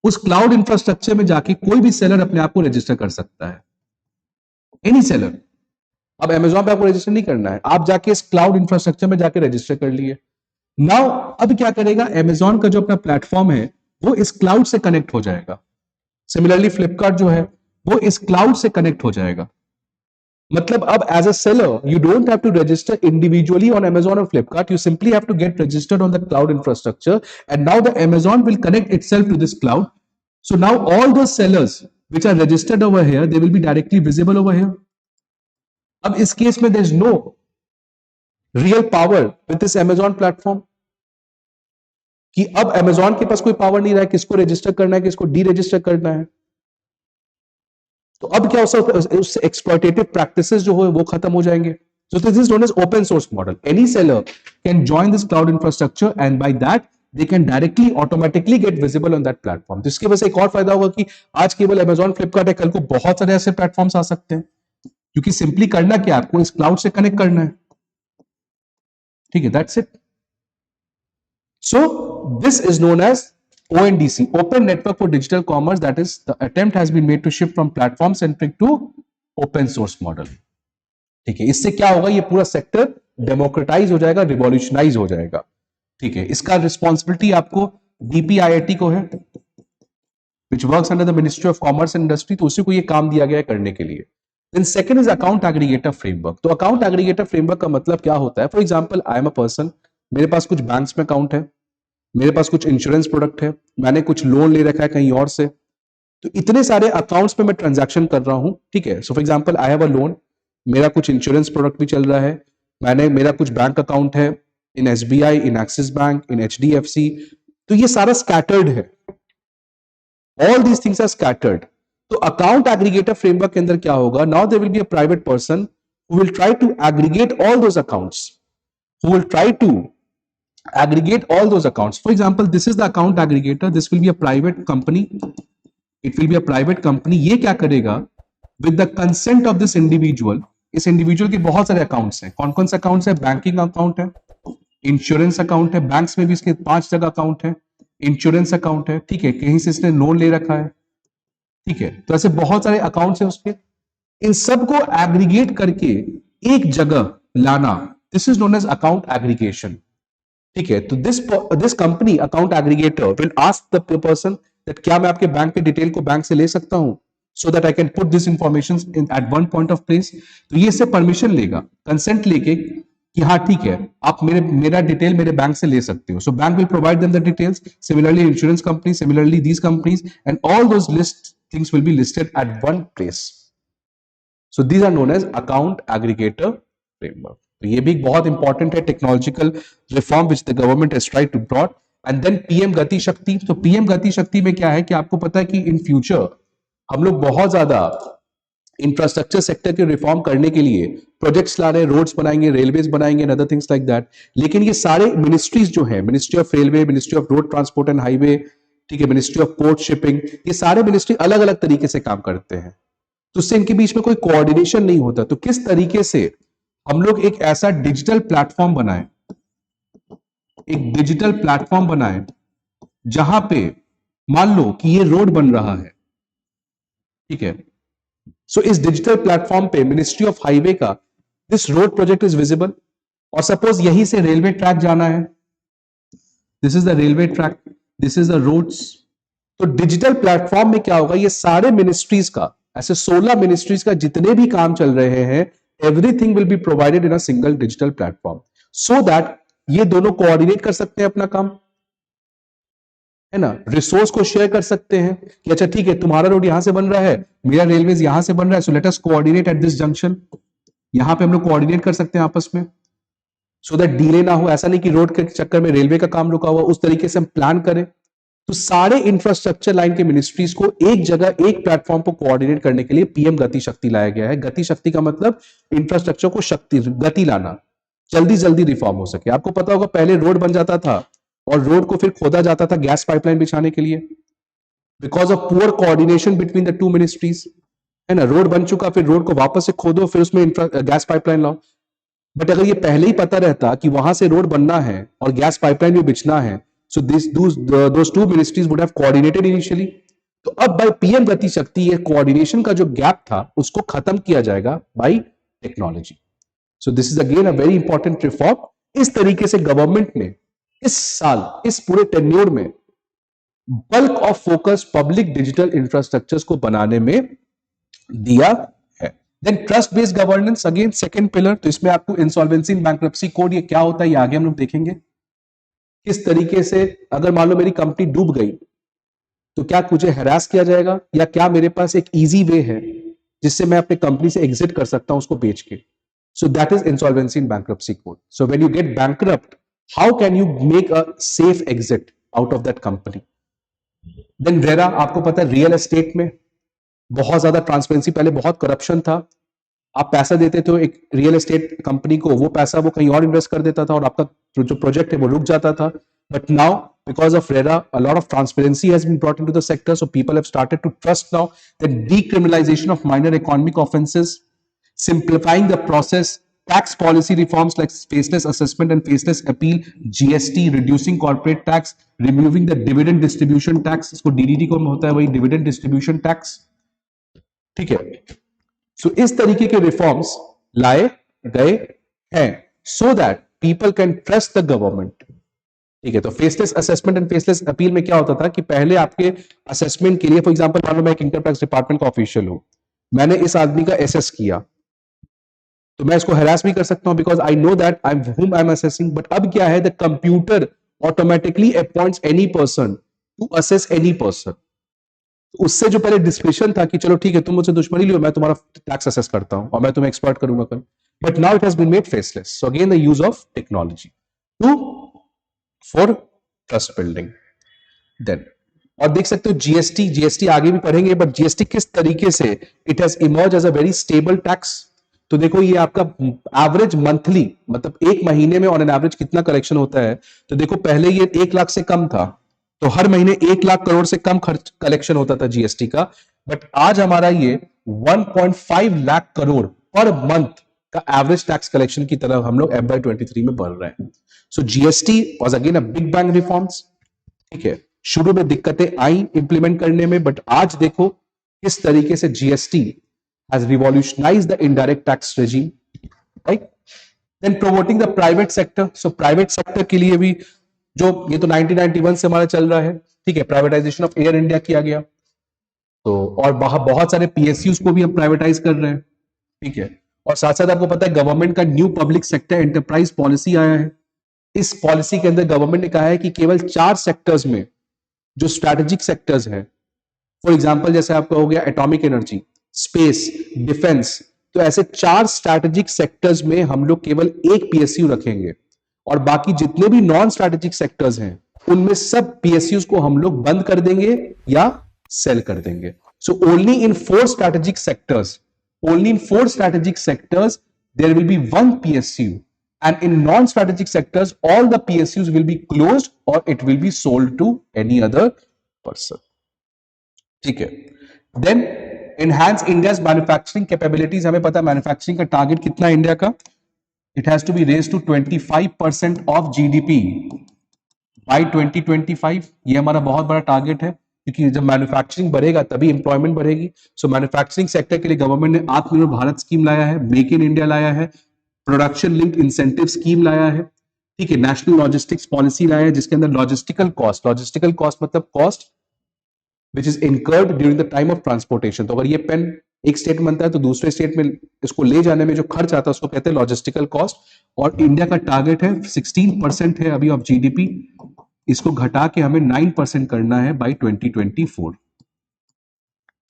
उस क्लाउड इंफ्रास्ट्रक्चर में जाके कोई भी सेलर अपने आप को रजिस्टर कर सकता है, एनी सेलर. अब Amazon पे आपको रजिस्टर नहीं करना है, आप जाके इस क्लाउड इंफ्रास्ट्रक्चर में जाके रजिस्टर कर लिए. नाउ अब क्या करेगा, Amazon का जो अपना प्लेटफॉर्म है वो इस क्लाउड से कनेक्ट हो जाएगा. सिमिलरली फ्लिपकार्ट जो है वो इस क्लाउड से कनेक्ट हो जाएगा. मतलब अब as a seller you don't have to register individually on Amazon और Flipkart, you simply have to get registered on the cloud infrastructure and now the Amazon will connect itself to this cloud. So now all those sellers which are registered over here, they will be directly visible over here. अब इस case में there is no real power with this Amazon platform, कि अब Amazon के पास कोई power नहीं रहा है किसको रजिस्टर करना है किसको डी रजिस्टर करना है. तो अब क्या उससे एक्सप्लॉयटेटिव प्रैक्टिसेस जो हो वो खत्म हो जाएंगे. So this is known as open source model. Any seller can join this cloud infrastructure and by that they can directly automatically get visible on that platform. तो इसके वजह से एक और फायदा होगा कि आज केवल Amazon Flipkart है, कल को बहुत सारे ऐसे प्लेटफॉर्म्स आ सकते हैं, क्योंकि सिंपली करना क्या, आपको इस क्लाउड से कनेक्ट करना है. ठीक है, that's it. So this is known as ONDC, Open Network for Digital Commerce. That is, the attempt has been made to shift from platform centric to open source model. ठीक है, इससे क्या होगा, ये पूरा सेक्टर डेमोक्रेटाइज हो जाएगा, revolutionise हो जाएगा. ठीक है, इसका रिस्पॉन्सिबिलिटी आपको DPIIT को है, which works under the Ministry of Commerce and Industry. तो उसी को ये काम दिया गया है करने के लिए. Then second is account aggregator framework. तो account aggregator framework का मतलब क्या होता है, for example I am a person, मेरे पास कुछ बैंक्स में अकाउंट है, मेरे पास कुछ इंश्योरेंस प्रोडक्ट है, मैंने कुछ लोन ले रखा है कहीं और से, तो इतने सारे अकाउंट्स पे मैं ट्रांजैक्शन कर रहा हूं. ठीक है, सो for example I have a loan, मेरा कुछ इंश्योरेंस प्रोडक्ट भी चल रहा है, मेरा कुछ बैंक अकाउंट है in SBI, in Axis Bank, in HDFC. तो ये सारा स्कैटर्ड है, all these things are scattered. तो अकाउंट एग्रीगेटर फ्रेमवर्क के अंदर क्या होगा, now there will be a private person who will try to aggregate all those accounts, who will try to aggregate all those accounts. For example, this is the account aggregator, this will be a private company, it will be a private company. ये क्या करेगा, with the consent of this individual, इस individual के बहुत सारे accounts हैं, कौन कौन से अकाउंट्स है, बैंकिंग अकाउंट है, इंश्योरेंस अकाउंट है, बैंक्स में भी इसके 5 जगह अकाउंट है, इंश्योरेंस अकाउंट है, ठीक है, कहीं से इसने लोन ले रखा है, ठीक है, तो ऐसे बहुत सारे अकाउंट्स हैं उसके, इन सबको एग्रीगेट करके एक जगह लाना, this is known as account aggregation, ठीक है। तो this company account aggregator will ask the person that क्या मैं आपके बैंक के डिटेल को बैंक से ले सकता हूं, so that I can put this information in at one point of place. तो ये इससे परमिशन लेगा, कंसेंट लेके कि हाँ ठीक है, आप मेरा डिटेल मेरे बैंक से ले सकते हो। सो bank will provide them the details, similarly insurance company, similarly these companies, and all those list things will be listed at one place. So these are known as account aggregator framework. तो ये भी बहुत important है technological reform which the government has tried to brought. And then PM Gati Shakti. तो PM Gati शक्ति में क्या है कि आपको पता है कि इन फ्यूचर हम लोग बहुत ज्यादा इंफ्रास्ट्रक्चर सेक्टर के रिफॉर्म करने के लिए प्रोजेक्ट्स ला रहे हैं, रोड्स बनाएंगे, रेलवेज बनाएंगे and other things like that. लेकिन ये सारे मिनिस्ट्रीज जो है, ministry of railway, ministry of road transport and highway, ठीक है, मिनिस्ट्री ऑफ पोर्ट शिपिंग, ये सारे मिनिस्ट्री अलग अलग तरीके से काम करते हैं, तो उससे इनके बीच में कोई कोऑर्डिनेशन नहीं होता। तो किस तरीके से हम लोग एक ऐसा डिजिटल प्लेटफॉर्म बनाए, एक डिजिटल प्लेटफॉर्म बनाए जहां पे मान लो कि ये रोड बन रहा है, ठीक है, सो इस डिजिटल प्लेटफॉर्म पे मिनिस्ट्री ऑफ हाईवे का this road project is visible, और सपोज यहीं से रेलवे ट्रैक जाना है, this is the railway track, this is the roads. तो डिजिटल प्लेटफॉर्म में क्या होगा, ये सारे मिनिस्ट्रीज का, ऐसे 16 मिनिस्ट्रीज का जितने भी काम चल रहे हैं, everything will be provided in a single digital platform, so that ये दोनों कोऑर्डिनेट कर सकते हैं अपना काम, है ना, रिसोर्स को शेयर कर सकते हैं कि अच्छा ठीक है, तुम्हारा रोड यहां से बन रहा है, मेरा रेलवेज यहां से बन रहा है, so let us coordinate at this junction. यहां पे हम लोग कोऑर्डिनेट कर सकते हैं आपस में, सो दैट डिले ना हो। ऐसा नहीं कि रोड के चक्कर में रेलवे का काम रुका हुआ, उस तरीके से हम प्लान करें। तो सारे इंफ्रास्ट्रक्चर लाइन के मिनिस्ट्रीज को एक जगह, एक प्लेटफॉर्म पर कोऑर्डिनेट करने के लिए पीएम गति शक्ति लाया गया है। गति शक्ति का मतलब इंफ्रास्ट्रक्चर को शक्ति, गति लाना, जल्दी जल्दी रिफॉर्म हो सके। आपको पता होगा पहले रोड बन जाता था और रोड को फिर खोदा जाता था गैस पाइपलाइन बिछाने के लिए, because of poor coordination between the two ministries, है ना। रोड बन चुका, फिर रोड को वापस से खोदो, फिर उसमें गैस पाइपलाइन लाओ। बट अगर ये पहले ही पता रहता कि वहां से रोड बनना है और गैस पाइपलाइन भी बिछना है, so those two ministries would have coordinated initially. तो अब बाय पीएम गति शक्ति ये कोऑर्डिनेशन का जो गैप था उसको खत्म किया जाएगा bye technology. So this is again a very important reform. इस तरीके से गवर्नमेंट ने इस साल, इस पूरे टेन्योर में bulk of focus public digital infrastructures को बनाने में दिया है। Then trust based governance, again second pillar. तो इसमें आपको इंसॉल्वेंसी एंड बैंक्रप्सी कोड, ये क्या होता है ये आगे हम लोग देखेंगे। किस तरीके से अगर मान लो मेरी कंपनी डूब गई तो क्या मुझे हैरास किया जाएगा, या क्या मेरे पास एक इजी वे है जिससे मैं अपने कंपनी से एग्जिट कर सकता हूं उसको बेच के। So that is insolvency and bankruptcy code. So when you get bankrupt, how can you make a safe exit out of that company. Then RERA, आपको पता है रियल एस्टेट में बहुत ज्यादा ट्रांसपेरेंसी, पहले बहुत करप्शन था। आप पैसा देते थे एक रियल एस्टेट कंपनी को, वो पैसा वो कहीं और इन्वेस्ट कर देता था और आपका जो प्रोजेक्ट है वो रुक जाता था। But now because of RERA, a lot of transparency has been brought into the sector, so people have started to trust now that decriminalization of minor economic offenses, simplifying the process, tax policy reforms like faceless assessment and faceless appeal, GST, reducing corporate tax, removing the dividend distribution tax, इसको DDT को होता है वही dividend distribution tax, ठीक है। सो इस तरीके के रिफॉर्म्स लाए गए हैं so that people can trust the government, ठीक है। तो faceless assessment and faceless appeal में क्या होता था कि पहले आपके असेसमेंट के लिए, फॉर एग्जांपल मान लो मैं एक इनकम टैक्स डिपार्टमेंट का ऑफिशियल हूं, मैंने इस आदमी का एसेस किया, तो मैं इसको हैरास भी कर सकता हूं because I know that I whom I am assessing. But अब क्या है, the computer automatically appoints any person to assess any person. उससे जो पहले डिस्कशन था कि चलो ठीक है तुम मुझसे दुश्मनी लियो, मैं तुम्हारा टैक्स असेस करता हूं और मैं तुम्हें एक्सपर्ट करूंगा कल, but now it has been made faceless. So again the use of technology to for trust building. Then और देख सकते हो जीएसटी आगे भी पढ़ेंगे, बट जीएसटी किस तरीके से it has emerge as a very stable tax. तो देखो ये आपका एवरेज मंथली, मतलब एक महीने में ऑन एन एवरेज कितना कलेक्शन होता है। तो देखो पहले ये 1 लाख से कम था, तो हर महीने 1 लाख करोड़ से कम खर्च कलेक्शन होता था जीएसटी का, बट आज हमारा ये 1.5 लाख करोड़ पर मंथ का एवरेज टैक्स कलेक्शन की तरफ हम लोग FY23 में बढ़ रहे हैं। So GST was again a big bang reforms. ठीक है, शुरू में दिक्कतें आई इंप्लीमेंट करने में, बट आज देखो किस तरीके से GST has revolutionised the indirect tax regime, right. Then promoting the private sector, so private sector के लिए भी जो ये तो 1991 से हमारा चल रहा है, ठीक है, प्राइवेटाइजेशन ऑफ एयर इंडिया किया गया, तो और बहुत सारे पीएसयूज को भी हम प्राइवेटाइज कर रहे हैं, ठीक है। और साथ साथ आपको पता है गवर्नमेंट का new public sector enterprise policy आया है। इस पॉलिसी के अंदर गवर्नमेंट ने कहा है कि केवल 4 सेक्टर्स में जो स्ट्रैटेजिक सेक्टर्स हैं, फॉर एग्जांपल जैसे आपका हो गया एटॉमिक एनर्जी, स्पेस, डिफेंस, तो ऐसे 4 स्ट्रैटेजिक सेक्टर्स में हम लोग केवल एक पीएसयू रखेंगे, और बाकी जितने भी नॉन स्ट्रैटेजिक सेक्टर्स हैं उनमें सब पीएसयूज को हम लोग बंद कर देंगे या सेल कर देंगे। So only in 4 strategic sectors, only in 4 strategic sectors there will be one PSU, and in non-strategic sectors all the PSUs will be closed or it will be sold to any other person. ठीक है। Then enhance India's manufacturing capabilities, हमें पता है manufacturing का target कितना है India का, it has to be raised to 25% of GDP by 2025। ये हमारा बहुत बड़ा टारगेट है, क्योंकि जब मैन्युफैक्चरिंग बढ़ेगा तभी एम्प्लॉयमेंट बढ़ेगी। सो मैन्युफैक्चरिंग सेक्टर के लिए गवर्नमेंट ने आत्मनिर्भर भारत स्कीम लाया है, मेक इन इंडिया लाया है, प्रोडक्शन लिंक्ड इंसेंटिव स्कीम लाया है, ठीक है, नेशनल लॉजिस्टिक्स पॉलिसी लाया है, जिसके अंदर लॉजिस्टिकल कॉस्ट मतलब cost which is incurred during the time of transportation. तो अगर ये पेन एक स्टेट में बनता है तो दूसरे स्टेट में इसको ले जाने में जो खर्च आता है उसको कहते हैं लॉजिस्टिकल कॉस्ट। और इंडिया का टारगेट है 16% है अभी ऑफ जीडीपी, इसको घटा के हमें 9% करना है बाय 2024।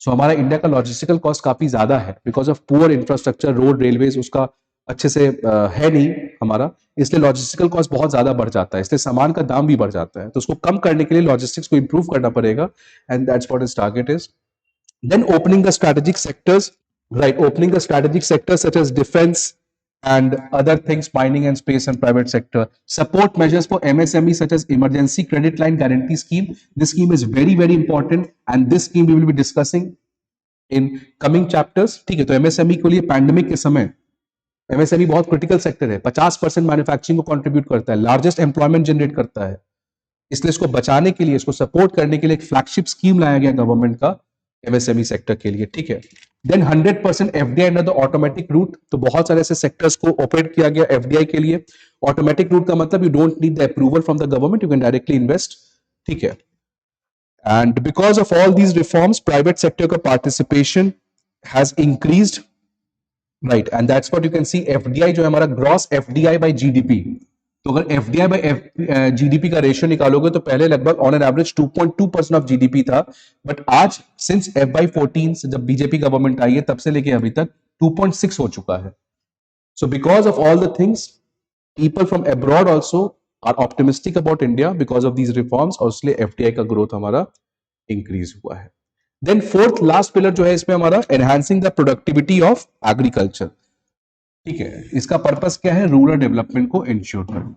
सो हमारा इंडिया का लॉजिस्टिकल कॉस्ट काफी ज्यादा है because of poor infrastructure, road, railways उसका अच्छे से है नहीं हमारा, इसलिए लॉजिस्टिकल कॉस्ट बहुत ज्यादा बढ़ जाता है, इसलिए सामान का दाम भी बढ़ जाता है। तो उसको कम करने के लिए लॉजिस्टिक्स को इंप्रूव करना पड़ेगा, and that's what is target is. Then opening the strategic sectors, right, opening the strategic sectors such as defense and other things, mining and space and private sector. Support measures for MSME such as emergency credit line guarantee scheme. This scheme is very very important and this scheme we will be discussing in coming chapters। ठीक है, तो MSME के लिए pandemic के समय MSME बहुत critical sector है, 50% manufacturing को कंट्रीब्यूट करता है, लार्जेस्ट एम्प्लॉयमेंट जनरेट करता है, इसलिए इसको बचाने के लिए, इसको सपोर्ट करने के लिए एक फ्लैगशिप स्कीम लाया गया गवर्नमेंट का MSME सेक्टर के लिए, ठीक है। Then 100% FDI under the automatic route, तो बहुत सारे ऐसे सेक्टर्स को ऑपरेट किया गया FDI के लिए। ऑटोमेटिक रूट का मतलब you don't need the approval from the government, you can directly invest, ठीक है। And because of all these reforms private sector का participation has increased, right, and that's what you can see. FDI जो है हमारा gross FDI bye GDP, तो अगर FDI bye GDP का ratio निकालोगे तो पहले लगभग on an average 2.2% of GDP था, बट आज सिंस FY14 से जब बीजेपी गवर्नमेंट आई है तब से लेके अभी तक 2.6 हो चुका है। So because of all the things people from abroad also are optimistic about India because of these reforms, और इसलिए FDI का ग्रोथ हमारा इंक्रीज हुआ है। देन फोर्थ लास्ट पिलर जो है इसमें हमारा enhancing the productivity of agriculture, ठीक है, इसका पर्पस क्या है, रूरल डेवलपमेंट को इंश्योर करना,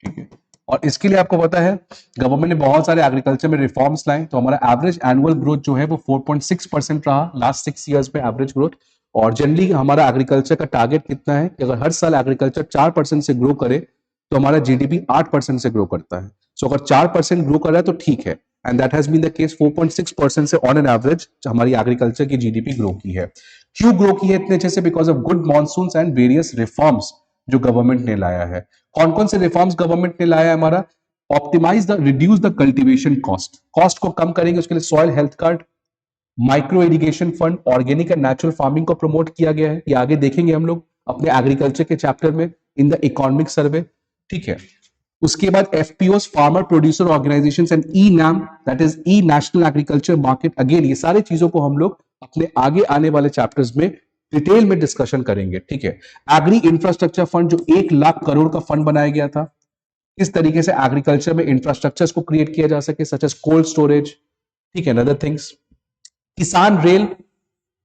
ठीक है। और इसके लिए आपको पता है गवर्नमेंट ने बहुत सारे एग्रीकल्चर में रिफॉर्म्स लाए, तो हमारा एवरेज एनुअल ग्रोथ जो है वो 4.6% रहा लास्ट 6 इयर्स में एवरेज ग्रोथ। और जनरली हमारा एग्रीकल्चर का टारगेट कितना है कि अगर हर साल एग्रीकल्चर 4% से ग्रो करे तो हमारा जीडीपी 8% से ग्रो करता है। सो अगर 4% ग्रो कर रहा है तो ठीक है, and that has been the case. 4.6% से ऑन एन एवरेज हमारी एग्रीकल्चर की जीडीपी ग्रो की है। क्यों ग्रो की है इतने अच्छे से? Because of good monsoons and various reforms जो गवर्नमेंट ने लाया है। कौन कौन से रिफॉर्म्स गवर्नमेंट ने लाया है हमारा? Optimise the reduce the cultivation cost, cost को कम करेंगे, उसके लिए soil health card, micro irrigation fund, organic and natural farming को प्रमोट किया गया है। ये आगे देखेंगे हम लोग अपने एग्रीकल्चर के चैप्टर में इन द इकोनॉमिक सर्वे, ठीक है। उसके बाद FPOs, farmer producer organisations, and e NAM, that is e national agriculture market. Again ये सारे चीजों को हम लोग अपने आगे आने वाले चैप्टर्स में डिटेल में डिस्कशन करेंगे, ठीक है। एग्री इंफ्रास्ट्रक्चर फंड जो 1 लाख करोड़ का फंड बनाया गया था, किस तरीके से एग्रीकल्चर में इंफ्रास्ट्रक्चर्स को क्रिएट किया जा सके, सच एज कोल्ड स्टोरेज, ठीक है, अदर थिंग्स। किसान रेल,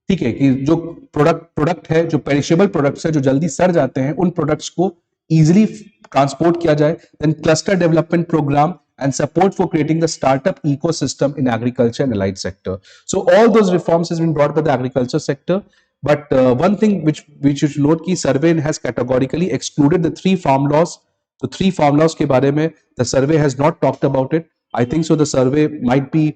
ठीक है, कि जो प्रोडक्ट है, जो पेरिशेबल प्रोडक्ट्स है, जो जल्दी सड़ जाते हैं, उन प्रोडक्ट्स को इजिली ट्रांसपोर्ट किया जाए। Then cluster development programme and support for creating the startup ecosystem in agriculture and allied sector. So all those reforms has been brought by the agriculture sector. But one thing which you should note कि survey has categorically excluded the 3 farm laws. So 3 farm laws के बारे में the survey has not talked about it. I think so the survey might be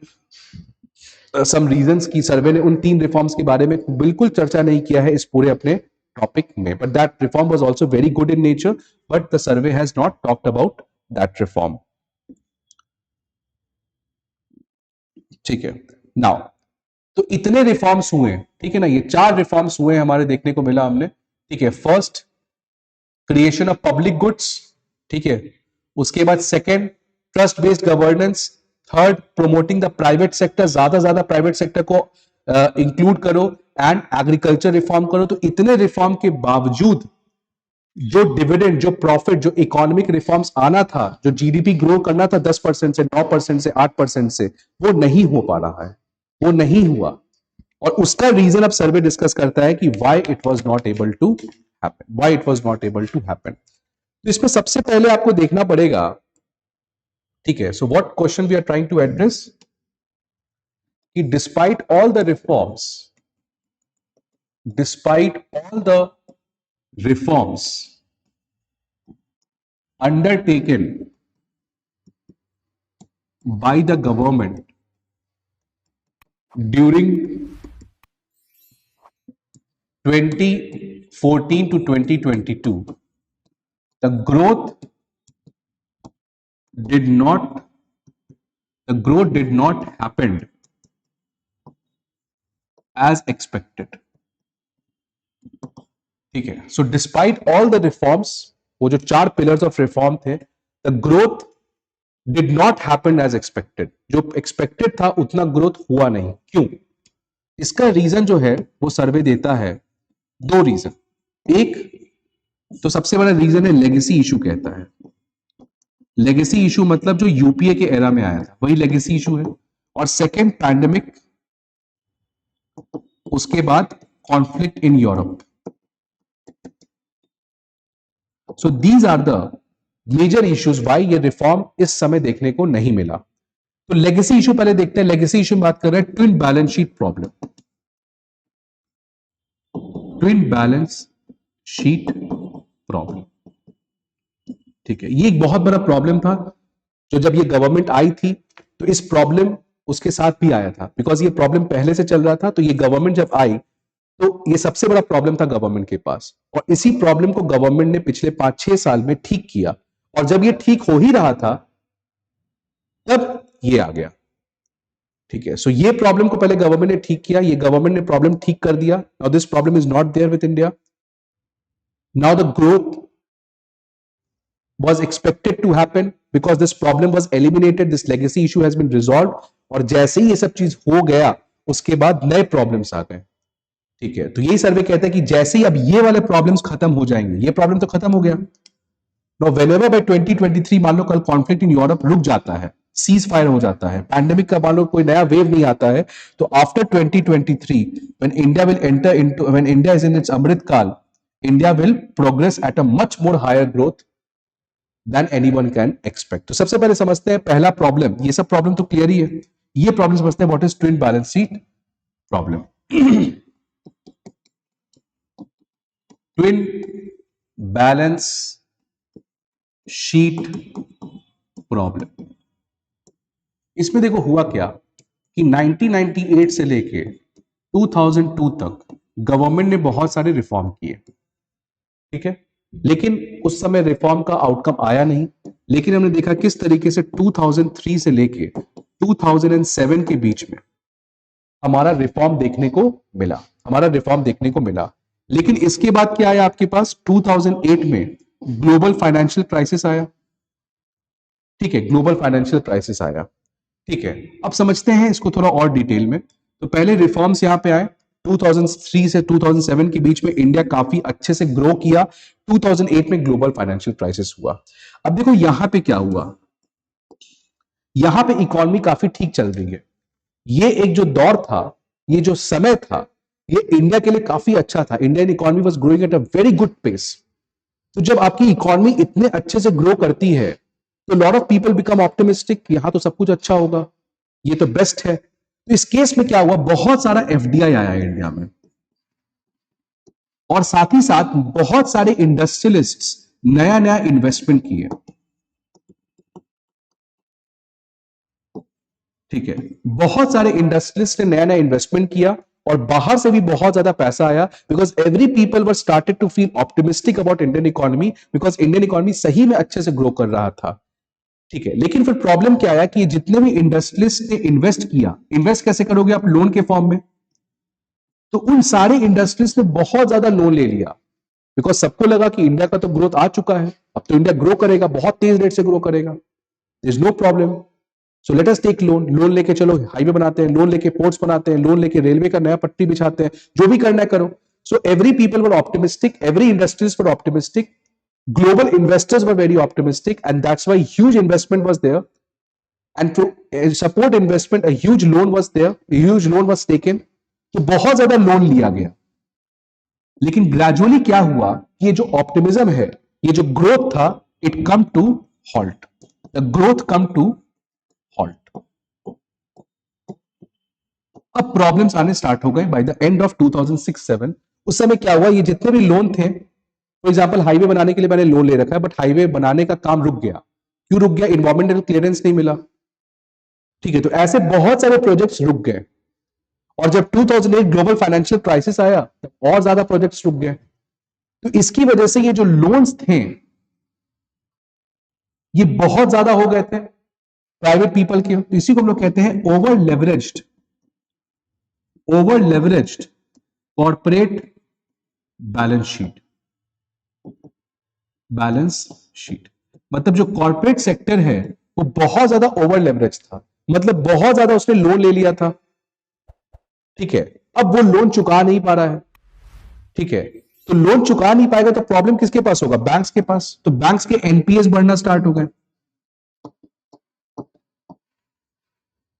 some reasons कि survey ने उन 3 reforms के बारे में बिल्कुल चर्चा नहीं किया है इस पूरे अपने topic में. But that reform was also very good in nature. But the survey has not talked about that reform. ठीक है, नाउ तो इतने रिफॉर्म्स हुए, ठीक है ना, ये 4 रिफॉर्म्स हुए हमारे देखने को मिला हमने, ठीक है। First creation of public goods, ठीक है। उसके बाद second trust based governance, third promoting the private sector, ज्यादा प्राइवेट सेक्टर को इंक्लूड करो, एंड एग्रीकल्चर रिफॉर्म करो। तो इतने रिफॉर्म के बावजूद जो डिविडेंड, जो प्रॉफिट, जो इकोनॉमिक रिफॉर्म्स आना था, जो जीडीपी ग्रो करना था 10% से 9% से 8% से, वो नहीं हो पा रहा है, वो नहीं हुआ। और उसका रीजन अब सर्वे डिस्कस करता है कि why it was not able to happen, why it was not able to happen. तो इसमें सबसे पहले आपको देखना पड़ेगा, ठीक है। So what question we are trying to address कि despite all the reforms, despite all the reforms undertaken by the government during 2014 to 2022, the growth did not happen as expected, ठीक है। So despite all the reforms, वो जो 4 pillars of reform थे, the growth did not happen as expected. जो expected था उतना growth हुआ नहीं। क्यों? इसका रीजन जो है वो सर्वे देता है 2 रीजन। एक तो सबसे बड़ा रीजन है लेगेसी इशू, कहता है। लेगेसी इशू मतलब जो यूपीए के एरा में आया था वही लेगेसी इशू है। और सेकेंड पैंडेमिक, उसके बाद conflict in Europe. So these are the major issues why ये रिफॉर्म इस समय देखने को नहीं मिला। तो लेगेसी इशू पहले देखते हैं। लेगेसी इशू में बात कर रहे हैं twin balance sheet problem. Twin balance sheet problem, ठीक है। ये एक बहुत बड़ा प्रॉब्लम था जो जब ये गवर्नमेंट आई थी तो इस प्रॉब्लम उसके साथ भी आया था, बिकॉज ये प्रॉब्लम पहले से चल रहा था। तो ये गवर्नमेंट जब आई तो ये सबसे बड़ा प्रॉब्लम था गवर्नमेंट के पास, और इसी प्रॉब्लम को गवर्नमेंट ने पिछले 5-6 साल में ठीक किया। और जब ये ठीक हो ही रहा था तब ये आ गया, ठीक है। सो ये प्रॉब्लम को पहले गवर्नमेंट ने ठीक किया, ये गवर्नमेंट ने प्रॉब्लम ठीक कर दिया। Now this problem is not there with India. Now the growth was expected to happen because this problem was eliminated, this legacy issue has been resolved। और जैसे ही ये सब चीज हो गया उसके बाद नए प्रॉब्लम्स आ गए, ठीक है। तो यही सर्वे कहता है कि जैसे ही अब ये वाले प्रॉब्लम्स खत्म हो जाएंगे, ये प्रॉब्लम तो खत्म हो गया। नो व्हेनेवर बाय 2023 मान लो कल कॉन्फ्लिक्ट इन यूरोप रुक जाता है, सीज फायर हो जाता है, पैंडेमिक का मान लो कोई नया वेव नहीं आता है, तो after 2023 when India will enter into, when India is in its Amrit Kaal, India will progress at a much more higher growth than anyone can expect. तो सबसे पहले समझते हैं पहला प्रॉब्लम। ये सब प्रॉब्लम तो क्लियर ही है। ये प्रॉब्लम समझते हैं, what is twin balance sheet problem. Twin balance sheet problem, इसमें देखो हुआ क्या कि 1998 से लेके 2002 तक गवर्नमेंट ने बहुत सारे रिफॉर्म किए, ठीक है। लेकिन उस समय रिफॉर्म का आउटकम आया नहीं। लेकिन हमने देखा किस तरीके से 2003 से लेके 2007 के बीच में हमारा रिफॉर्म देखने को मिला, हमारा रिफॉर्म देखने को मिला। लेकिन इसके बाद क्या आया आपके पास, 2008 में ग्लोबल फाइनेंशियल क्राइसिस आया, ठीक है, ग्लोबल फाइनेंशियल क्राइसिस आया, ठीक है। अब समझते हैं इसको थोड़ा और डिटेल में। तो पहले रिफॉर्म्स यहां पे आए, 2003 से 2007 के बीच में इंडिया काफी अच्छे से ग्रो किया। 2008 में ग्लोबल फाइनेंशियल क्राइसिस हुआ। अब देखो यहां पे क्या हुआ, यहां पे इकोनॉमी काफी ठीक चल रही है। ये एक जो दौर था, ये जो समय था, ये इंडिया के लिए काफी अच्छा था। Indian economy was growing at a very good pace. तो जब आपकी इकोनॉमी इतने अच्छे से ग्रो करती है तो lot of people become optimistic, यहां तो सब कुछ अच्छा होगा, ये तो बेस्ट है। तो इस केस में क्या हुआ, बहुत सारा एफडीआई आया इंडिया में, और साथ ही साथ बहुत सारे इंडस्ट्रियलिस्ट्स नया नया इन्वेस्टमेंट किए। ठीक है, बहुत सारे इंडस्ट्रियलिस्ट ने नया नया इन्वेस्टमेंट किया और बाहर से भी बहुत ज्यादा पैसा आया, because every people were started to feel optimistic about Indian economy, because Indian economy सही में अच्छे से ग्रो कर रहा था। ठीक है, लेकिन फिर प्रॉब्लम क्या आया कि जितने भी इंडस्ट्रियलिस्ट ने इन्वेस्ट किया, इन्वेस्ट कैसे करोगे आप, लोन के फॉर्म में, तो उन सारे इंडस्ट्रीज ने बहुत ज्यादा लोन ले लिया, बिकॉज सबको लगा कि इंडिया का तो ग्रोथ आ चुका है, अब तो इंडिया ग्रो करेगा, बहुत तेज रेट से ग्रो करेगा, is no problem, so let us take loan. Loan लेके चलो हाईवे बनाते हैं, लोन लेके पोर्ट्स बनाते हैं, लोन लेके रेलवे का नया पट्टी बिछाते हैं, जो भी करना है करो। So every people were optimistic, every industries were optimistic, global investors were very optimistic, and that's why huge investment was there, and to support investment a huge loan was there, a huge loan was taken, तो बहुत ज्यादा loan लिया गया। लेकिन gradually क्या हुआ कि ये जो ऑप्टिमिज्म है, ये जो ग्रोथ था, it come to halt, the growth come to halt. अब प्रॉब्लम्स आने स्टार्ट हो गए बाय द एंड ऑफ 2006-7। उस समय क्या हुआ, ये जितने भी लोन थे, फॉर एग्जाम्पल हाईवे बनाने के लिए मैंने लोन ले रखा है, बट हाईवे बनाने का काम रुक गया। क्यों रुक गया, इन्वायरमेंटल क्लियरेंस नहीं मिला। ठीक है, तो ऐसे बहुत सारे प्रोजेक्ट्स रुक गए, और जब 2008 ग्लोबल फाइनेंशियल क्राइसिस आया तब और ज्यादा प्रोजेक्ट्स रुक गए। तो इसकी वजह से ये जो लोन्स थे ये बहुत ज्यादा हो गए थे प्राइवेट पीपल के, तो इसी को हम लोग कहते हैं over leveraged corporate balance sheet. मतलब जो कॉर्पोरेट सेक्टर है वो बहुत ज्यादा ओवर लेवरेज था, मतलब बहुत ज्यादा उसने लोन ले लिया था। ठीक है, अब वो लोन चुका नहीं पा रहा है। ठीक है, तो लोन चुका नहीं पाएगा तो प्रॉब्लम किसके पास होगा, बैंक्स के पास। तो बैंक्स के एनपीएस बढ़ना स्टार्ट हो गए।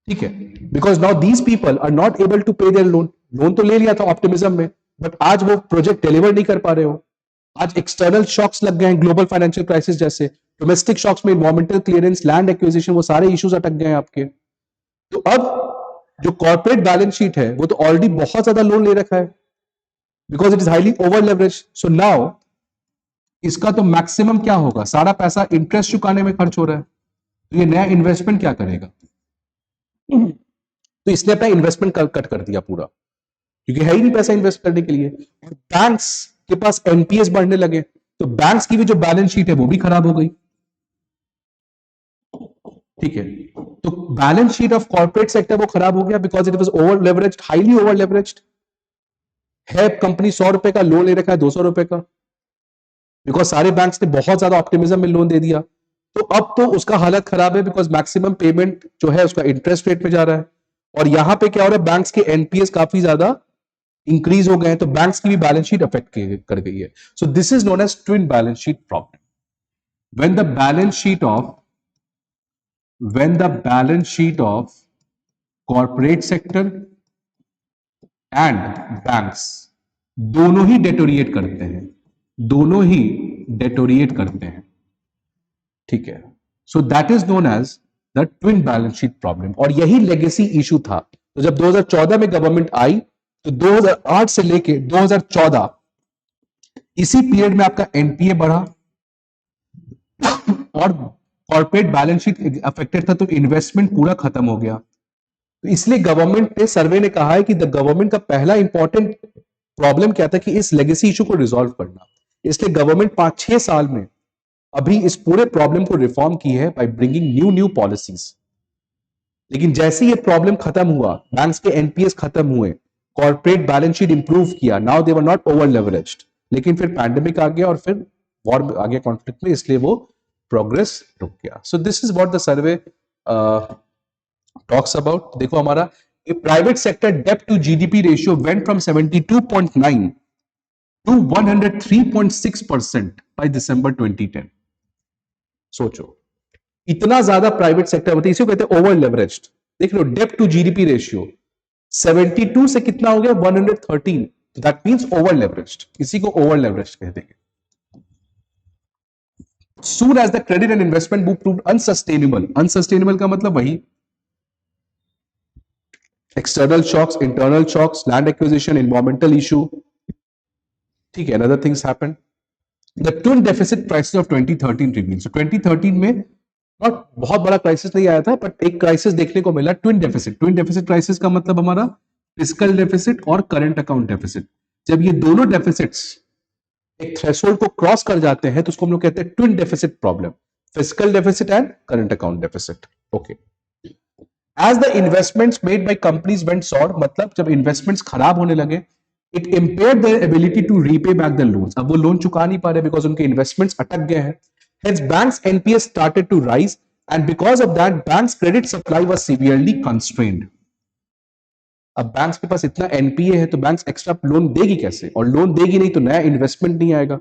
ठीक है, because now these people are not able to pay their loan. Loan तो ले लिया था ऑप्टिमिज्म में, बट आज वो प्रोजेक्ट डिलीवर नहीं कर पा रहे हो। आज एक्सटर्नल शॉक्स लग गए हैं, ग्लोबल फाइनेंशियल क्राइसिस जैसे, डोमेस्टिक शॉक्स में इन्वायरमेंटल क्लियरेंस, लैंड एक्विजिशन, वो सारे इश्यूज अटक गए हैं आपके। तो अब जो कॉर्पोरेट बैलेंस शीट है वो तो ऑलरेडी बहुत ज्यादा लोन ले रखा है, because it is highly over leverage. So now इसका तो मैक्सिमम क्या होगा, सारा पैसा इंटरेस्ट चुकाने में खर्च हो रहा है, तो ये नया इन्वेस्टमेंट क्या करेगा। तो इसने अपना इन्वेस्टमेंट कट कर दिया पूरा, क्योंकि है ही नहीं पैसा इन्वेस्ट करने के लिए। और बैंक्स के पास एनपीएस बढ़ने लगे, तो बैंक्स की भी जो बैलेंस शीट है वो भी खराब हो गई। ठीक है, तो balance sheet of corporate sector वो खराब हो गया, because it was over leveraged, highly over leveraged है। कंपनी 100 रुपए का लोन ले रखा है 200 रुपए का, बिकॉज सारे बैंक्स ने बहुत ज्यादा ऑप्टिमिज्म में लोन दे दिया। तो अब तो उसका हालत खराब है, बिकॉज मैक्सिमम पेमेंट जो है उसका इंटरेस्ट रेट में जा रहा है, और यहां पे क्या हो रहा है, बैंक्स के एनपीएस काफी ज्यादा इंक्रीज हो गए हैं, तो बैंक्स की भी बैलेंस शीट अफेक्ट कर गई है। So this is known as twin balance sheet problem. When the balance sheet of corporate sector and banks दोनों ही डेटोरिएट करते हैं, ठीक है। So that is known as the twin balance sheet problem, और यही लेगेसी इशू था। तो जब 2014 में गवर्नमेंट आई, तो 2008 से लेके 2014 इसी पीरियड में आपका एनपीए बढ़ा और कॉर्पोरेट बैलेंस शीट अफेक्टेड था, तो इन्वेस्टमेंट पूरा खत्म हो गया। तो इसलिए गवर्नमेंट ने, सर्वे ने कहा है कि द गवर्नमेंट का पहला इंपॉर्टेंट प्रॉब्लम क्या था कि इस लेगेसी इशू को रिजॉल्व करना। इसलिए गवर्नमेंट 5-6 साल में अभी इस पूरे प्रॉब्लम को रिफॉर्म की है बाय ब्रिंगिंग न्यू पॉलिसीज। लेकिन जैसे ये प्रॉब्लम खत्म हुआ, बैंक्स के एनपीएस खत्म हुए, कॉर्पोरेट बैलेंस शीट इंप्रूव किया, now they were not over leveraged. लेकिन फिर पैंडेमिक आ गया और फिर वॉर आ गया कॉन्फ्लिक्ट में, इसलिए वो प्रोग्रेस रुक गया। सो this is what the survey talks about. देखो हमारा a private sector debt to GDP ratio went from 72.9 to 103.6% by December 2010. सोचो, इतना ज्यादा प्राइवेट सेक्टर होता है, इसी को कहते हैं ओवर लेवरेज्ड। देख लो, डेप्ट टू जीडीपी रेशियो 72 से कितना हो गया, 113, दैट मींस ओवर लेवरेज्ड, इसी को ओवर लेवरेज्ड कह देंगे। Soon as the credit and investment book proved unsustainable, unsustainable का मतलब वही external shocks, internal shocks, land acquisition, environmental issue, ठीक है, another things happened. The twin deficit crisis of 2013 revealed. So 2013 में नॉट बहुत बड़ा क्राइसिस नहीं आया था, बट एक क्राइसिस देखने को मिला, twin deficit. Twin deficit crisis का मतलब हमारा फिस्कल डेफिसिट और करंट अकाउंट डेफिसिट। जब ये दोनों डेफिसिट्स एक थ्रेशोल्ड को क्रॉस कर जाते हैं तो उसको हम लोग कहते हैं twin deficit problem, fiscal deficit and current account deficit. Okay, as the investments made by companies went sour, मतलब जब इन्वेस्टमेंट्स खराब होने लगे, it impaired their ability to repay back the loans. अब वो लोन चुका नहीं पा रहे बिकॉज उनके इन्वेस्टमेंट्स अटक गए हैं। Hence, banks' NPS started to rise, and because of that, banks' credit supply was severely constrained. अब बैंक्स के पास इतना एनपीए है तो बैंक्स एक्स्ट्रा लोन देगी कैसे, और लोन देगी नहीं तो नया इन्वेस्टमेंट नहीं आएगा।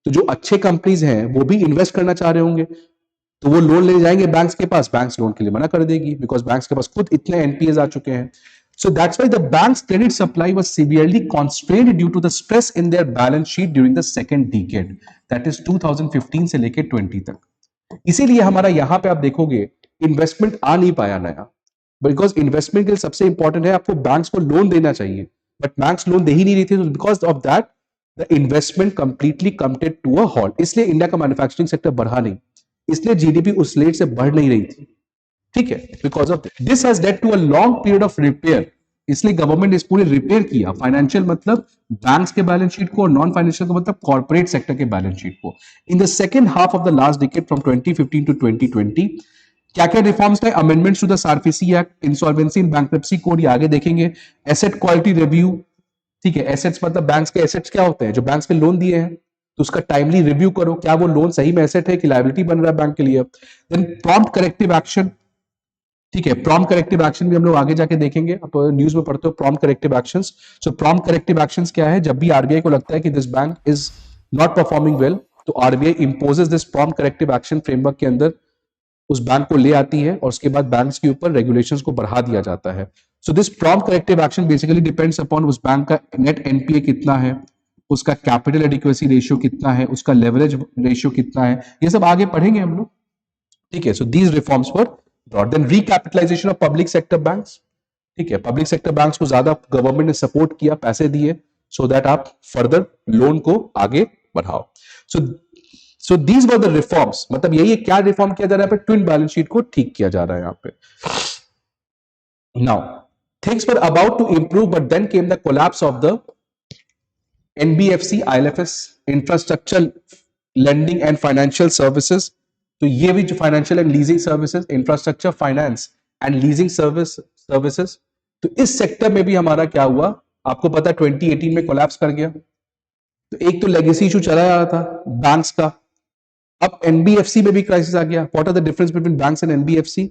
तो जो अच्छे कंपनीज हैं वो भी इन्वेस्ट करना चाह रहे होंगे, तो वो लोन ले जाएंगे बैंक्स के पास, बैंक्स लोन के लिए मना कर देगी बिकॉज बैंक्स के पास खुद इतने एनपीएस आ चुके हैं। So that's why the bank's credit supply was severely constrained due to the stress in their balance sheet during the second decade, that is 2015 से लेके 20 तक। इसीलिए हमारा यहां पे आप देखोगे इन्वेस्टमेंट आ नहीं पाया नया, बिकॉज इन्वेस्टमेंट के लिए सबसे इंपॉर्टेंट है आपको बैंक्स को लोन देना चाहिए, बट बैंक्स लोन दे ही नहीं रही थी, because of that the investment completely committed to a halt. इसलिए इंडिया का मैन्युफैक्चरिंग सेक्टर बढ़ा नहीं, इसलिए जीडीपी उस रेट से बढ़ नहीं रही थी, ठीक है, because of this has led to a long period of repair. इसलिए गवर्नमेंट इस पूरे रिपेयर किया, फाइनेंशियल मतलब बैंक्स के बैलेंस शीट को, और नॉन फाइनेंशियल का मतलब कॉर्पोरेट सेक्टर के बैलेंस शीट को। In the second half of the last decade from 2015 to 2020 क्या क्या रिफॉर्म्स थे, amendments to the SARFAESI act, insolvency and bankruptcy code, ये आगे देखेंगे, एसेट क्वालिटी रिव्यू, ठीक है, एसेट्स मतलब बैंक्स के एसेट्स क्या होते हैं, जो बैंक्स के लोन दिए हैं तो उसका टाइमली रिव्यू करो, क्या वो लोन सही में एसेट है कि लायबिलिटी बन रहा है बैंक के लिए। देन प्रॉम्प्ट करेक्टिव एक्शन, ठीक है, प्रॉम्प्ट करेक्टिव एक्शन भी हम लोग आगे जाके देखेंगे, आप न्यूज में पढ़ते हो prompt corrective actions. So prompt corrective actions क्या है, जब भी आरबीआई को लगता है कि this bank is not performing well, तो RBI imposes this prompt corrective action framework के अंदर उस बैंक को ले आती है, और उसके बाद बैंक्स के ऊपर रेगुलेशंस को बढ़ा दिया जाता है। So this prompt corrective action basically depends upon उस बैंक का नेट एनपीए कितना है, उसका कैपिटल एडिक्वेसी रेशियो कितना है, उसका लेवरेज रेशियो कितना है, ये सब आगे पढ़ेंगे हम लोग, ठीक है। So these reforms were brought. Then recapitalisation of public sector banks, ठीक है, पब्लिक सेक्टर बैंक्स को ज्यादा गवर्नमेंट ने सपोर्ट किया, पैसे दिए, सो दैट आप फर्दर लोन को आगे बढ़ाओ। So these were the reforms, मतलब यही क्या रिफॉर्म किया जा रहा है, ट्विन बैलेंस शीट को ठीक किया जा रहा है यहाँ पे। Now things were about to improve, but then came the collapse of the NBFC, IL&FS, infrastructure lending and financial services. तो ये भी जो financial and leasing services, infrastructure finance and leasing services, तो इस सेक्टर में भी हमारा क्या हुआ, आपको पता है 2018 में कोलैप्स कर गया। तो एक तो लेगेसी इशू चला आ रहा था बैंक्स का, अब एनबीएफसी में भी क्राइसिस आ गया। What are the difference between banks and NBFC,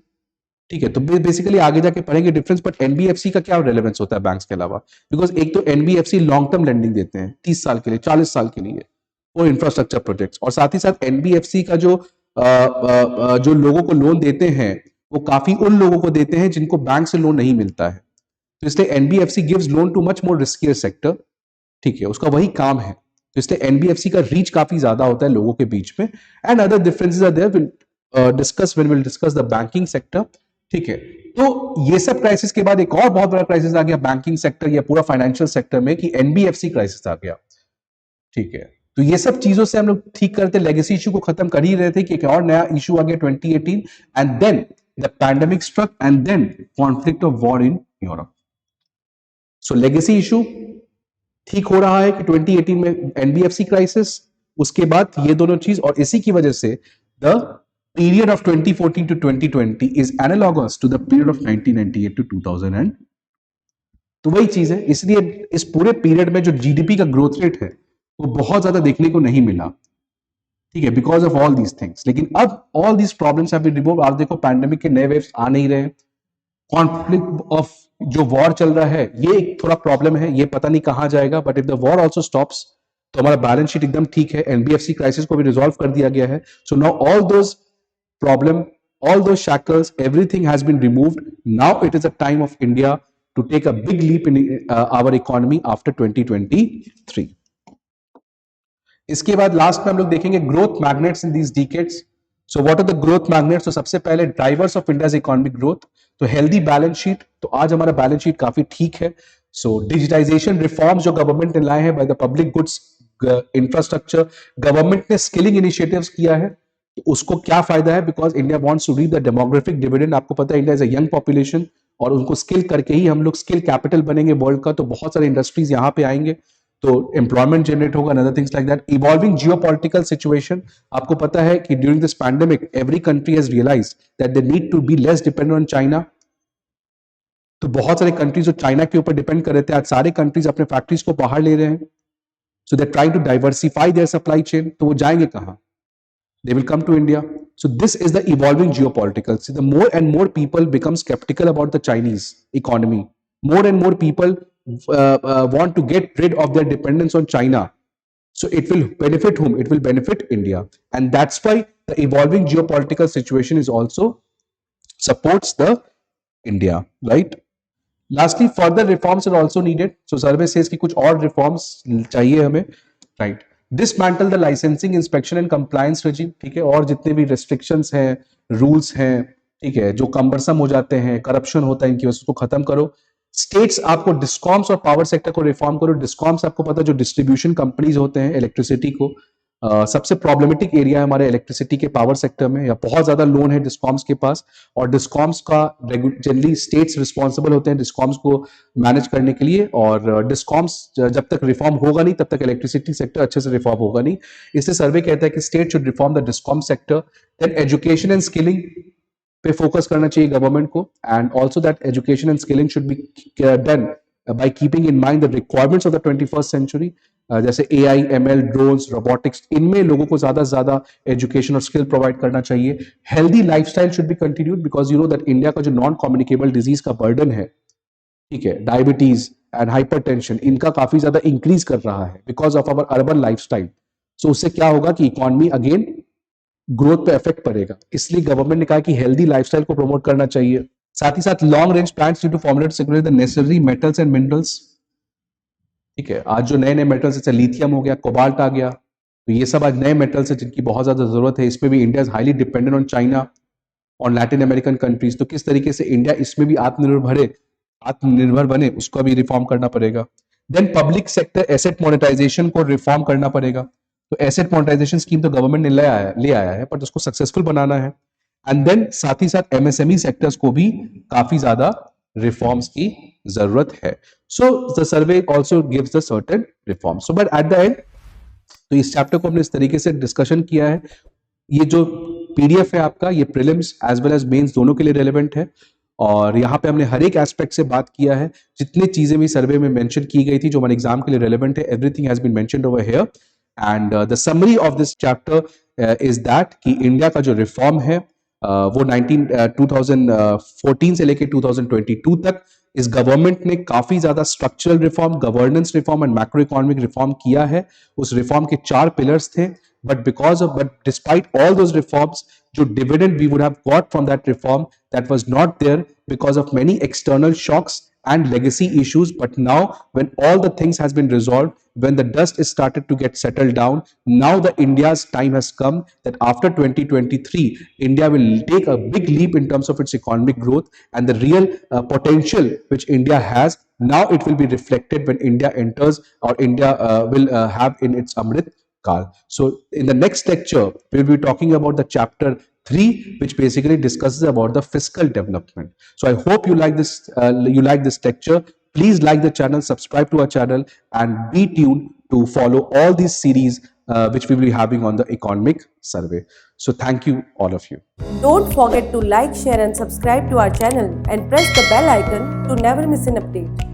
ठीक है, तो बेसिकली आगे जाके पढ़ेंगे डिफरेंस, बट एनबीएफसी का क्या रेलेवेंस होता है बैंक्स के अलावा, बिकॉज एक तो एनबीएफसी लॉन्ग टर्म लेंडिंग देते हैं 30 साल के लिए, 40 साल के लिए, वो इंफ्रास्ट्रक्चर प्रोजेक्ट्स, और साथ ही साथ एनबीएफसी का जो लोगों को लोन देते हैं वो काफी उन लोगों को देते हैं जिनको बैंक से लोन नहीं मिलता है, तो इसलिए NBFC gives loan too much more riskier sector, ठीक है, उसका वही काम है, तो इसलिए एनबीएफसी का रीच काफी ज्यादा होता है लोगों के बीच में। And other differences are there, will discuss when will discuss the banking sector, ठीक है। तो ये सब क्राइसिस के बाद एक और बहुत बड़ा क्राइसिस आ गया बैंकिंग सेक्टर या पूरा फाइनेंशियल सेक्टर में, कि एनबीएफसी क्राइसिस आ गया, ठीक है। तो ये सब चीजों से हम लोग ठीक करते, लेगेसी इशू को खत्म कर ही रहे थे कि एक और नया इशू आ गया 2018, and then the pandemic struck, and then conflict of war in Europe. So legacy issue ठीक हो रहा है कि 2018 में एनबीएफसी क्राइसिस, उसके बाद ये दोनों चीज, और इसी की वजह से the period of 2014 to 2020 is analogous to the period of 1998 to 2000। तो वही चीज है, इसलिए इस पूरे पीरियड में जो जीडीपी का ग्रोथ रेट है वो बहुत ज्यादा देखने को नहीं मिला, ठीक है, because of all these things. लेकिन अब all these problems have been removed. आप देखो पैंडेमिक के नए वेव्स आ नहीं रहे, कॉन्फ्लिक्ट ऑफ जो वॉर चल रहा है ये एक थोड़ा प्रॉब्लम है, ये पता नहीं कहां जाएगा, but if the war also stops तो हमारा बैलेंस शीट एकदम ठीक है, एनबीएफसी क्राइसिस को भी रिजॉल्व कर दिया गया है. So now all those problem, all those shackles, everything has been removed. Now it is a time of India to take a big leap in our economy after 2023. इसके बाद last में हम लोग देखेंगे growth magnets in these decades. So what are the growth magnets? तो सबसे पहले drivers of India's economic growth. तो हेल्दी बैलेंस शीट, तो आज हमारा बैलेंस शीट काफी ठीक है. सो डिजिटाइजेशन रिफॉर्म्स जो गवर्नमेंट ने लाए हैं by the public goods infrastructure, government ने स्किलिंग इनिशिएटिव्स किया है, तो उसको क्या फायदा है? Because India wants to reap the demographic dividend. आपको पता है India is a young population और उनको स्किल करके ही हम लोग स्किल कैपिटल बनेंगे वर्ल्ड का, तो बहुत सारे इंडस्ट्रीज यहाँ पे आएंगे, तो एम्प्लॉयमेंट जनरेट होगा, other things like that. Evolving geopolitical situation, आपको पता है कि during this pandemic every country has realised that they need to be less dependent on China. तो बहुत सारे कंट्रीज जो चाइना के ऊपर डिपेंड कर रहे थे, आज सारे कंट्रीज अपने फैक्ट्रीज को बाहर ले रहे हैं. So they trying to diversify their supply chain. तो वो जाएंगे कहां? They will come to India. So this is the evolving geopolitical. See, the more and more people become skeptical about the Chinese economy, more and more people want to get rid of their dependence on China. So it will benefit whom? It will benefit India. And that's why the evolving geopolitical situation is also supports the India, right? Lastly, further reforms are also needed. So survey says कि कुछ और reforms चाहिए हमें, right? Dismantle the licensing, inspection and compliance regime. ठीक है, और जितने भी रेस्ट्रिक्शंस हैं, रूल्स हैं, ठीक है, जो कम्बरसम हो जाते हैं, करप्शन होता है इनकी वजह से, उसको खत्म करो. स्टेट्स आपको डिस्कॉम्स और पावर सेक्टर को रिफॉर्म करो. डिस्कॉम्स आपको पता है जो डिस्ट्रीब्यूशन कंपनीज होते हैं इलेक्ट्रिसिटी को, सबसे प्रॉब्लमेटिक एरिया है हमारे इलेक्ट्रिसिटी के पावर सेक्टर में, या बहुत ज्यादा लोन है डिस्कॉम्स के पास, और डिस्कॉम्स का जनरली स्टेट्स रिस्पॉन्सिबल होते हैं डिस्कॉम्स को मैनेज करने के लिए. और डिस्कॉम्स जब तक रिफॉर्म होगा नहीं तब तक इलेक्ट्रिसिटी सेक्टर अच्छे से रिफॉर्म होगा नहीं. इससे सर्वे कहता है कि state should reform the DISCOM sector. Then education and skilling पे फोकस करना चाहिए गवर्नमेंट को, and also that education and skilling should be done by keeping in mind the requirements of the 21st century. जैसे AI, ML, drones, robotics, इनमें लोगों को ज्यादा से ज्यादा एजुकेशन और स्किल प्रोवाइड करना चाहिए. Healthy lifestyle should be continued, because you know that India का जो नॉन कम्युनिकेबल डिजीज का बर्डन है, ठीक है, डायबिटीज एंड हाइपरटेंशन, इनका काफी ज्यादा इंक्रीज कर रहा है because of our urban lifestyle. So उससे क्या होगा कि इकोनॉमी अगेन ग्रोथ पे इफेक्ट पड़ेगा. इसलिए गवर्नमेंट ने कहा कि हेल्दी लाइफस्टाइल को प्रमोट करना चाहिए. साथ ही साथ long range plans to formulate secure the necessary metals and minerals. ठीक है, आज जो नए नए मेटल्स जैसे लिथियम हो गया, कोबाल्ट आ गया, तो ये सब आज नए मेटल्स है जिनकी बहुत ज्यादा जरूरत है. इसमें भी India is highly dependent on China और लैटिन अमेरिकन कंट्रीज. तो किस तरीके से इंडिया इसमें भी आत्मनिर्भर बने, उसको भी रिफॉर्म करना पड़ेगा. Then public sector asset monetisation को रिफॉर्म करना पड़ेगा. तो एसेट मोनेटाइजेशन स्कीम तो गवर्नमेंट ने ले आया है, बट उसको सक्सेसफुल बनाना है. एंड देन साथ ही साथ एमएसएमई सेक्टर्स को भी काफी ज्यादा रिफॉर्म्स की जरूरत है. सो the survey also gives the certain reforms. So but at the and, तो इस चैप्टर को हमने इस तरीके से डिस्कशन किया है. ये जो पीडीएफ है आपका, ये prelims as well as mains दोनों के लिए रेलेवेंट है, और यहाँ पे हमने हर एक एस्पेक्ट से बात किया है. जितनी चीजें भी सर्वे में मेंशन की गई थी जो हमारे एग्जाम के लिए रेलेवेंट है, everything has been mentioned over here. And the summary of this chapter is that कि इंडिया का जो रिफॉर्म है वो 2014 से लेकर 2022 तक इस गवर्नमेंट ने काफी ज्यादा structural reform, governance reform and macro economic reform किया है. उस रिफॉर्म के 4 पिलर्स थे, but despite all those reforms, जो dividend we would have got from that reform, that was not there because of many external shocks and legacy issues. But now when all the things has been resolved, when the dust is started to get settled down, now the India's time has come that after 2023 India will take a big leap in terms of its economic growth, and the real potential which India has, now it will be reflected when India enters, or India will have in its Amrit Kal. So in the next lecture we'll be talking about the chapter 3, which basically discusses about the fiscal development. So I hope you like this lecture. Please like the channel, subscribe to our channel, and be tuned to follow all these series which we will be having on the economic survey. So thank you all of you. Don't forget to like, share and subscribe to our channel and press the bell icon to never miss an update.